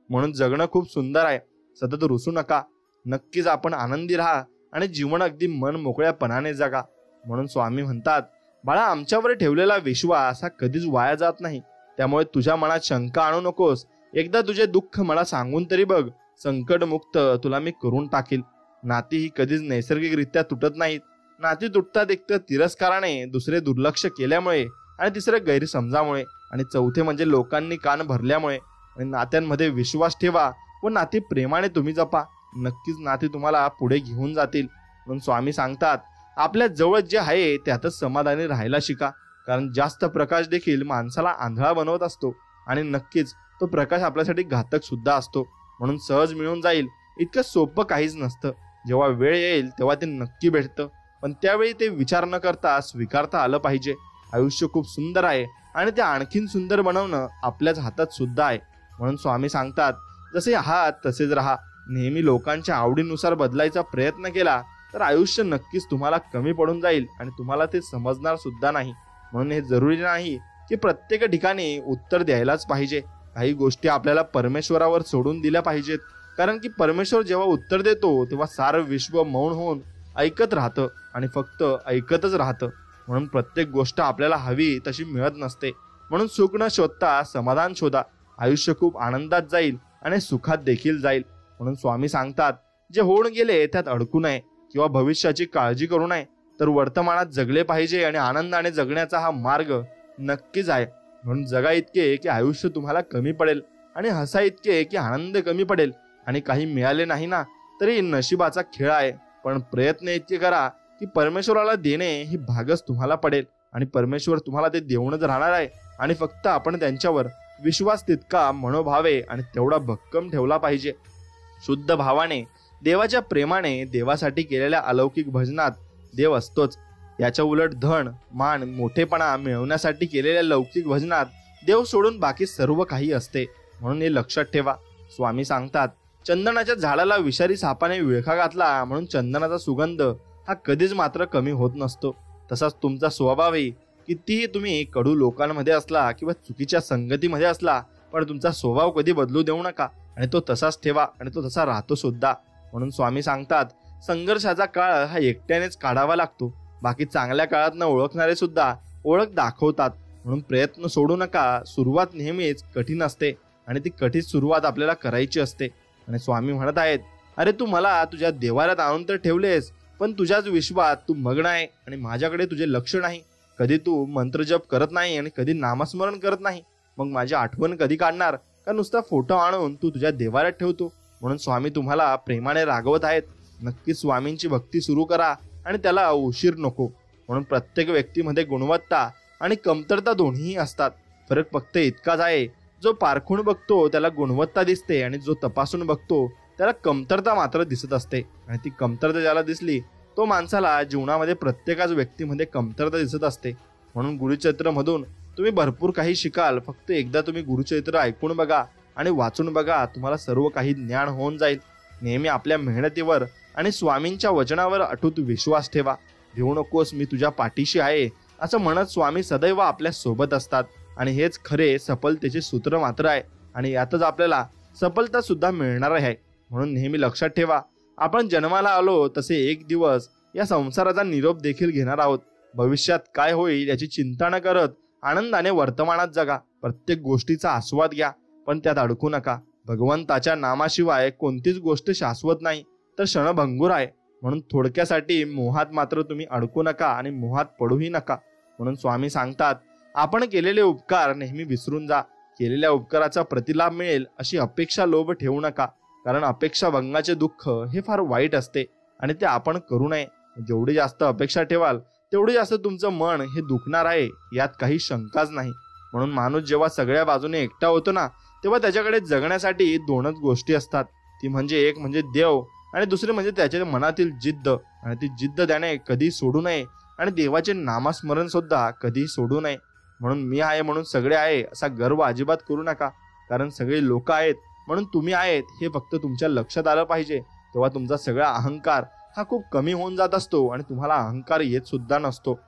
म्हणून जगणं खूप सुंदर आहे. सतत रुसू नका. नक्कीच आपण आनंदी राहा आणि जीवन अगदी मन मोकळ्यापणाने जगा. म्हणून स्वामी म्हणतात, बाळा, आमच्यावर ठेवलेला विश्वास हा कधीच वाया जात नाही. त्यामुळे तुझ्या मनात शंका आणू नकोस. एकदा तुझे दुःख मला सांगून तरी बघ. संकटमुक्त तुला मी करून टाकील. नाती ही कधीच नैसर्गिकरित्या तुटत नाहीत. नाती तुटतात एक तर तिरस्काराने, दुसरे दुर्लक्ष केल्यामुळे आणि तिसरे गैरसमजामुळे आणि चौथे म्हणजे लोकांनी कान भरल्यामुळे. आणि नात्यांमध्ये विश्वास ठेवा व नाती प्रेमाने तुम्ही जपा. नक्कीच नाती तुम्हाला पुढे घेऊन जातील. म्हणून स्वामी सांगतात, आपल्या जवळ जे आहे त्यातच समाधानी राहायला शिका. कारण जास्त प्रकाश देखील माणसाला आंधळा बनवत असतो आणि नक्कीच तो प्रकाश आपल्यासाठी घातक सुद्धा असतो. म्हणून सहज मिळून जाईल इतकं सोपं काहीच नसतं. जेव्हा वेळ येईल तेव्हा ते नक्की भेटतं, पण त्यावेळी ते विचार न करता स्वीकारता आलं पाहिजे. आयुष्य खूप सुंदर आहे आणि ते आणखीन सुंदर बनवणं आपल्याच हातात सुद्धा आहे. म्हणून स्वामी सांगतात, जसे आहात तसेच राहा. नेहमी लोकांच्या आवडीनुसार बदलायचा प्रयत्न केला तर आयुष्य नक्कीच तुम्हाला कमी पडून जाईल आणि तुम्हाला ते समजणार सुद्धा नाही. म्हणून हे जरुरी नाही की प्रत्येक ठिकाणी उत्तर द्यायलाच पाहिजे. काही गोष्टी आपल्याला परमेश्वरावर सोडून दिल्या पाहिजेत. कारण की परमेश्वर जेव्हा उत्तर देतो तेव्हा सारं विश्व मौन होऊन ऐकत राहतं आणि फक्त ऐकतच राहतं. म्हणून प्रत्येक गोष्ट आपल्याला हवी तशी मिळत नसते. म्हणून सुख न शोधता समाधान शोधा. आयुष्य खूप आनंदात जाईल आणि सुखात देखील जाईल. म्हणून स्वामी सांगतात, जे होऊन गेले त्यात अडकू नये किंवा भविष्याची काळजी करू नये, तर वर्तमानात जगले पाहिजे आणि आनंदाने जगण्याचा हा मार्ग नक्कीच आहे. म्हणून जगा इतके की आयुष्य तुम्हाला कमी पडेल आणि हसा इतके की आनंद कमी पडेल. आणि काही मिळाले नाही ना तरी नशिबाचा खेळ आहे, पण प्रयत्न इतके करा की परमेश्वराला देणे ही भागच तुम्हाला पडेल आणि परमेश्वर तुम्हाला ते देऊनच राहणार आहे. आणि फक्त आपण त्यांच्यावर विश्वास तितका मनोभावे आणि तेवढा भक्कम ठेवला पाहिजे. शुद्ध भावाने, देवाच्या प्रेमाने, देवासाठी केलेल्या अलौकिक भजनात देव असतोच. याच्या उलट धन, मान, मोठेपणा मिळवण्यासाठी केलेल्या लौकिक भजनात देव सोडून बाकी सर्व काही असते. म्हणून हे लक्षात ठेवा. स्वामी सांगतात, चंदनाच्या झाडाला विषारी सापाने विळखा घातला म्हणून चंदनाचा सुगंध हा कधीच मात्र कमी होत नसतो. तसाच तुमचा स्वभावही कितीही तुम्ही कडू लोकांमध्ये असला किंवा चुकीच्या संगतीमध्ये असला, पण तुमचा स्वभाव कधी बदलू देऊ नका आणि तो तसाच ठेवा आणि तो तसा राहतो सुद्धा. म्हणून स्वामी सांगतात, संघर्षाचा काळ हा एकट्यानेच काढावा लागतो. बाकी चांगल्या काळात न ओळखणारे सुद्धा ओळख दाखवतात. म्हणून प्रयत्न सोडू नका. सुरुवात नेहमीच कठीण असते आणि ती कठीण सुरुवात आपल्याला करायची असते. आणि स्वामी म्हणत आहेत, अरे तू मला तुझ्या देवाऱ्यात आणून तर ठेवलेस, पण तुझ्याच विश्वात तू मग्न आहे आणि माझ्याकडे तुझे लक्ष नाही. कधी तू मंत्रजप करत नाही आणि कधी नामस्मरण करत नाही. मग माझी आठवण कधी काढणार? का नुसता फोटो आणून तू तुझ्या देवाऱ्यात ठेवतो? म्हणून स्वामी तुम्हाला प्रेमाने रागवत आहेत. नक्कीच स्वामींची भक्ती सुरू करा आणि त्याला उशीर नको. म्हणून प्रत्येक व्यक्तीमध्ये गुणवत्ता आणि कमतरता दोन्हीही असतात. फरक फक्त इतकाच आहे, जो पारखून बघतो त्याला गुणवत्ता दिसते आणि जो तपासून बघतो त्याला कमतरता मात्र दिसत असते. आणि ती कमतरता ज्याला दिसली तो माणसाला जीवनामध्ये प्रत्येकाच व्यक्तीमध्ये कमतरता दिसत असते. म्हणून गुरुचरित्र मधून तुम्ही भरपूर काही शिकाल. फक्त एकदा तुम्ही गुरुचरित्र ऐकून बघा आणि वाचून बघा, तुम्हाला सर्व काही ज्ञान होऊन जाईल. नेहमी आपल्या मेहनतीवर आणि स्वामींच्या वचनावर अटूट विश्वास ठेवा. भिवू नकोस, मी तुझ्या पाठीशी आहे असं म्हणत स्वामी सदैव आपल्या सोबत असतात आणि हेच खरे सफलतेचे सूत्र मात्र आहे आणि यातच आपल्याला सफलता सुद्धा मिळणार आहे। म्हणून नेहमी लक्षात ठेवा, आपण जन्माला आलो तसे एक दिवस या संसाराचा निरोप देखील घेणार आहोत। भविष्यात काय होईल याची चिंता न करत आनंदाने वर्तमानात जगा। प्रत्येक गोष्टीचा आस्वाद घ्या, पण त्यात अडकू नका। भगवंताच्या नामाशिवाय कोणतीच गोष्ट शाश्वत नाही तर क्षणभंगूर आहे। म्हणून थोडक्यासाठी मोहात मात्र तुम्ही अडकू नका आणि मोहात पडूही नका। म्हणून स्वामी सांगतात, आपण केलेले उपकार नेहमी विसरून जा। केलेल्या उपकाराचा प्रतिलाभ मिळेल अशी अपेक्षा लोभ ठेवू नका, कारण अपेक्षा भंगाचे दुःख हे फार वाईट असते आणि ते आपण करू नये। जेवढी जास्त अपेक्षा ठेवाल तेवढी जास्त तुमचं मन हे दुखणार आहे, यात काही शंकाच नाही। म्हणून माणूस जेव्हा सगळ्या बाजूने एकटा होतो ना, तेव्हा त्याच्याकडे जगण्यासाठी दोनच गोष्टी असतात। ती म्हणजे एक म्हणजे देव आणि दुसरी म्हणजे त्याच्या मनातील जिद्द। आणि ती जिद्द त्याने कधी सोडू नये आणि देवाचे नामस्मरण सुद्धा कधी सोडू नये। म्हणून मी आहे म्हणून सगळे आहे असा गर्व अजिबात करू नका, कारण सगळे लोक आहेत म्हणून तुम्ही आहेत हे फक्त तुमच्या लक्षात आलं पाहिजे। तेव्हा तुमचा सगळा अहंकार हा खूप कमी होऊन जात असतो आणि तुम्हाला अहंकार येत सुद्धा नसतो।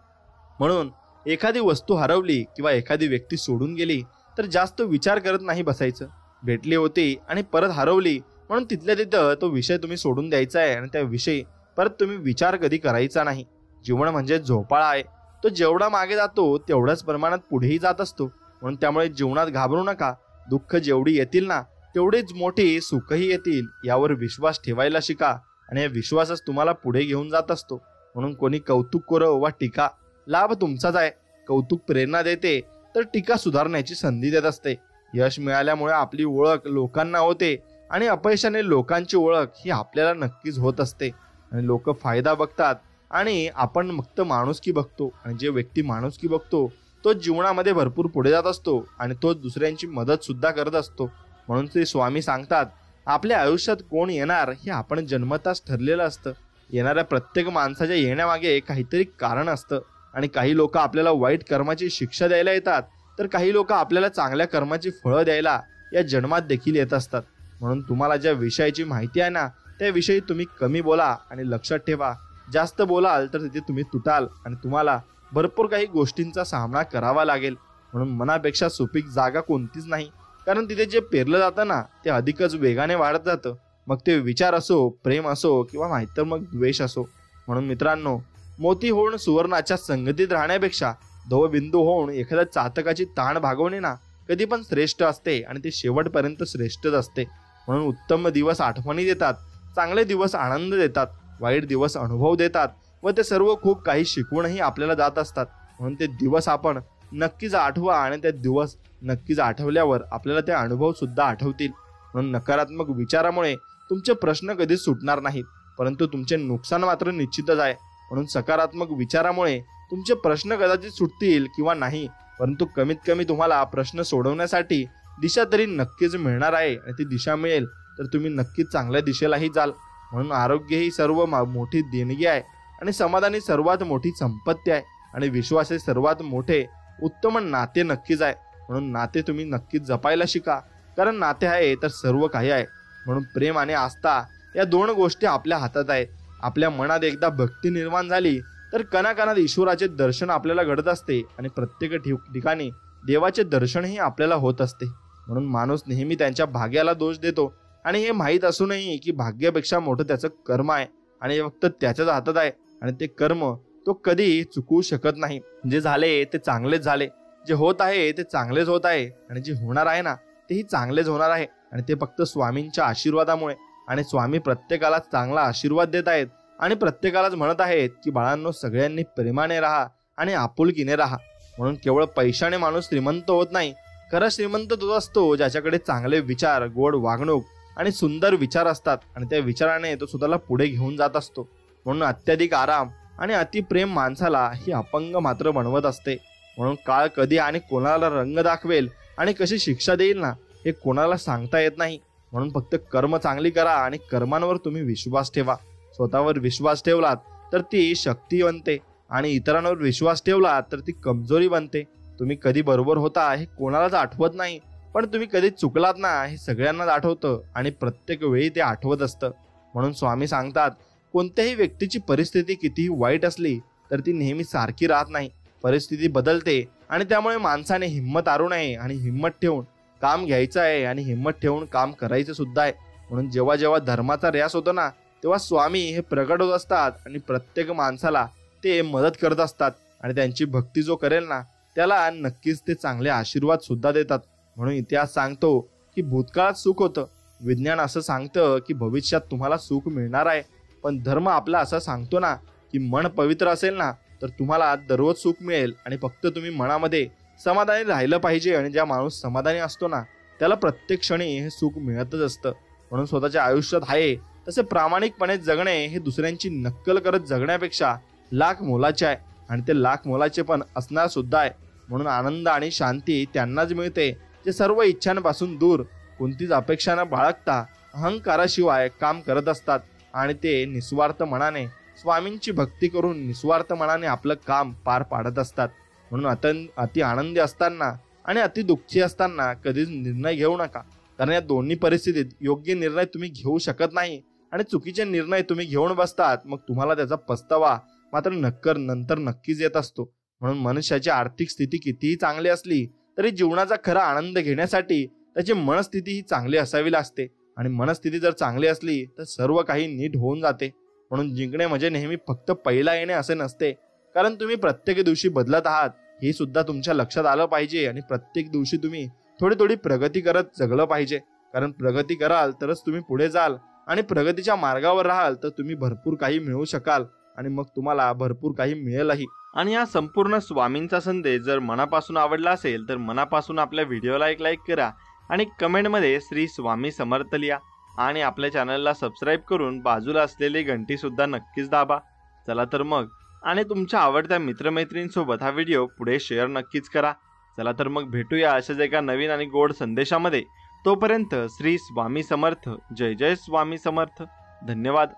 म्हणून एखादी वस्तू हरवली किंवा एखादी व्यक्ती सोडून गेली तर जास्त विचार करत नाही बसायचं। भेटली होती आणि परत हरवली म्हणून तिथल्या तिथं तो विषय तुम्ही सोडून द्यायचा आहे आणि त्या विषयी परत तुम्ही विचार कधी करायचा नाही। जीवन म्हणजे झोपाळा आहे, तो जेवढा मागे जातो तेवढ्याच प्रमाणात पुढेही जात असतो। म्हणून त्यामुळे जीवनात घाबरू नका। दुःख जेवढी येतील ना तेवढीच मोठी सुखही येतील, यावर विश्वास ठेवायला शिका आणि या विश्वासच तुम्हाला पुढे घेऊन जात असतो। म्हणून कोणी कौतुक करो वा टीका, लाभ तुमचाच आहे। कौतुक प्रेरणा देते तर टीका सुधारण्याची संधी देत असते। यश मिळाल्यामुळे आपली ओळख लोकांना होते आणि अपयशाने लोकांची ओळख ही आपल्याला नक्कीच होत असते। आणि लोक फायदा बघतात आणि आपण फक्त माणुसकी बघतो, आणि जे व्यक्ती माणुसकी बघतो तो जीवनामध्ये भरपूर पुढे जात असतो आणि तो दुसऱ्यांची मदत सुद्धा करत असतो। म्हणून ते स्वामी सांगतात, आपल्या आयुष्यात कोण येणार हे आपण जन्मताच ठरलेलं असतं। येणाऱ्या प्रत्येक माणसाच्या येण्यामागे काहीतरी कारण असतं आणि काही लोक आपल्याला वाईट कर्माची शिक्षा द्यायला येतात तर काही लोक आपल्याला चांगल्या कर्माची फळं द्यायला या जन्मात देखील येत असतात। म्हणून तुम्हाला ज्या विषयाची माहिती आहे ना त्याविषयी तुम्ही कमी बोला आणि लक्षात ठेवा, जास्त बोलाल तर तिथे तुम्ही तुटाल आणि तुम्हाला भरपूर काही गोष्टींचा सामना करावा लागेल। म्हणून मनापेक्षा सुपीक जागा कोणतीच नाही, कारण तिथे जे पेरलं जातं ना ते अधिकच वेगाने वाढत जातं। मग ते विचार असो, प्रेम असो किंवा नाहीतर मग द्वेष असो। म्हणून मित्रांनो, मोती होऊन सुवर्णाच्या संगतीत राहण्यापेक्षा धवबिंदू होऊन एखाद्या चातकाची ताण भागवणे ना कधी पण श्रेष्ठ असते आणि ते शेवटपर्यंत श्रेष्ठच असते। म्हणून उत्तम दिवस आठवणी देतात, चांगले दिवस आनंद देतात, वाईट दिवस अनुभव देतात व ते सर्व खूप काही शिकवूनही आपल्याला जात असतात। म्हणून ते दिवस आपण नक्कीच आठवा आणि ते दिवस नक्कीच आठवल्यावर आपल्याला ते अनुभव सुद्धा आठवतील। म्हणून नकारात्मक विचारामुळे तुमचे प्रश्न कधीच सुटणार नाहीत, परंतु तुमचे नुकसान मात्र निश्चितच आहे। म्हणून सकारात्मक विचारामुळे तुमचे प्रश्न कदाचित सुटतील किंवा नाही, परंतु कमीत कमी तुम्हाला प्रश्न सोडवण्यासाठी दिशा तरी नक्कीच मिळणार आहे आणि ती दिशा मिळेल तर तुम्ही नक्कीच चांगल्या दिशेलाही जाल। म्हणून आरोग्य ही सर्व मोठी देणगी आहे आणि समाधान ही सर्वात मोठी संपत्ती आहे आणि विश्वास हे सर्वात मोठे उत्तम नाते नक्कीच आहे। म्हणून नाते तुम्ही नक्कीच जपायला शिका, कारण नाते आहे तर सर्व काही आहे। म्हणून प्रेम आणि आस्था या दोन गोष्टी आपल्या हातात आहेत। आपल्या मनात एकदा भक्ती निर्माण झाली तर कणाकणात ईश्वराचे दर्शन आपल्याला घडत असते आणि प्रत्येक ठिकाणी देवाचे दर्शनही आपल्याला होत असते। म्हणून माणूस नेहमी त्यांच्या भाग्याला दोष देतो आणि हे माहीत असूनही की भाग्यापेक्षा मोठं त्याचं कर्म आहे आणि हे फक्त त्याच्याच हातात आहे आणि ते कर्म तो कधी चुकवू शकत नाही। जे झाले ते चांगलेच झाले, जे होत आहे ते चांगलेच होत आहे आणि जे होणार आहे ना तेही चांगलेच होणार आहे आणि ते फक्त स्वामींच्या आशीर्वादामुळे। आणि स्वामी प्रत्येकाला चांगला आशीर्वाद देत आहेत आणि प्रत्येकालाच म्हणत आहेत की बाळांनो, सगळ्यांनी प्रेमाने राहा आणि आपुलकीने राहा। म्हणून केवळ पैशाने माणूस श्रीमंत होत नाही, खरा श्रीमंत तो असतो ज्याच्याकडे चांगले विचार, गोड वागणूक आणि सुंदर विचार असतात आणि त्या विचाराने तो स्वतःला पुढे घेऊन जात असतो। म्हणून अत्याधिक आराम आणि अतिप्रेम माणसाला ही अपंग मात्र बनवत असते। म्हणून काळ कधी आणि कोणाला रंग दाखवेल आणि कशी शिक्षा देईल ना हे कोणाला सांगता येत नाही। म्हणून फक्त कर्म चांगली करा आणि कर्मांवर तुम्ही विश्वास ठेवा। स्वतःवर विश्वास ठेवलात तर ती शक्ती बनते आणि इतरांवर विश्वास ठेवला तर ती कमजोरी बनते। तुम्ही कधी बरोबर होता हे कोणालाच आठवत नाही, पण तुम्ही कधी चुकलात ना हे सगळ्यांनाच आठवतं आणि प्रत्येक वेळी ते आठवत असतं। म्हणून स्वामी सांगतात, कोणत्याही व्यक्तीची परिस्थिती कितीही वाईट असली तर ती नेहमी सारखी राहत नाही। परिस्थिती बदलते आणि त्यामुळे माणसाने हिंमत हारू नये आणि हिंमत ठेवून काम घ्यायचं आहे आणि हिंमत ठेवून काम करायचं सुद्धा आहे. म्हणून जेव्हा जेव्हा धर्माचा ऱ्यास होतो ना, तेव्हा स्वामी हे प्रगट होत असतात आणि प्रत्येक माणसाला ते मदत करत असतात आणि त्यांची भक्ती जो करेल ना त्याला नक्कीच ते चांगले आशीर्वाद सुद्धा देतात. म्हणून इतिहास सांगतो की भूतकाळात सुख होतं, विज्ञान असं सांगतं की भविष्यात तुम्हाला सुख मिळणार आहे, पण धर्म आपला असं सांगतो ना की मन पवित्र असेल ना तर तुम्हाला दररोज सुख मिळेल आणि फक्त तुम्ही मनामध्ये समाधानी राहिलं पाहिजे. आणि ज्या माणूस समाधानी असतो ना त्याला प्रत्येक क्षणी हे सुख मिळतच असतं. म्हणून स्वतःच्या आयुष्यात आहे तसे प्रामाणिकपणे जगणे हे दुसऱ्यांची नक्कल करत जगण्यापेक्षा लाख मोलाचे आहे आणि ते लाख मोलाचे पण असणार सुद्धा आहे. म्हणून आनंद आणि शांती त्यांनाच मिळते जे सर्व इच्छांपासून दूर, कोणतीच अपेक्षा न बाळगता अहंकाराशिवाय काम करत असतात आणि ते निस्वार्थ मनाने स्वामींची भक्ती करून निस्वार्थ मनाने आपलं काम पार पाडत असतात. म्हणून अति आनंदी असताना आणि अति दुःखी असताना कधीच निर्णय घेऊ नका, कारण या दोन्ही परिस्थितीत योग्य निर्णय तुम्ही घेऊ शकत नाही आणि चुकीचे निर्णय तुम्ही घेऊन बसतात, मग तुम्हाला त्याचा पस्तावा मात्र नंतर नक्कीच येत असतो. म्हणून मनुष्याची आर्थिक स्थिती कितीही चांगली असली तरी जीवनाचा खरा आनंद घेण्यासाठी त्याची मनस्थिती ही चांगली असावी लागते आणि मनस्थिती जर चांगली असली तर सर्व काही नीट होऊन जाते. म्हणून जिंकणे म्हणजे नेहमी फक्त पहिला येणे असे नसते, कारण तुम्ही प्रत्येक दिवशी बदलत आहात हे सुद्धा तुमच्या लक्षात आलं पाहिजे आणि प्रत्येक दिवशी तुम्ही थोडी प्रगती करत जगलं पाहिजे, कारण प्रगती कराल तरच तुम्ही पुढे जाल आणि प्रगतीच्या मार्गावर राहाल तर तुम्ही भरपूर काही मिळवू शकाल आणि मग तुम्हाला भरपूर काही मिळेलही. आणि हा संपूर्ण स्वामींचा संदेश जर मनापासून आवडला असेल तर मनापासून आपल्या व्हिडिओला एक लाईक करा आणि कमेंटमध्ये श्री स्वामी समर्थ लिहा आणि आपल्या चॅनलला सबस्क्राईब करून बाजूला असलेली घंटी सुद्धा नक्कीच दाबा. चला तर मग, आणि तुमच्या आवडत्या मित्रमैत्रिणींसोबत हा व्हिडिओ पुढे शेअर नक्कीच करा. चला तर मग भेटूया अशाच एका नवीन आणि गोड संदेशामध्ये. तोपर्यंत श्री स्वामी समर्थ. जय जय स्वामी समर्थ. धन्यवाद.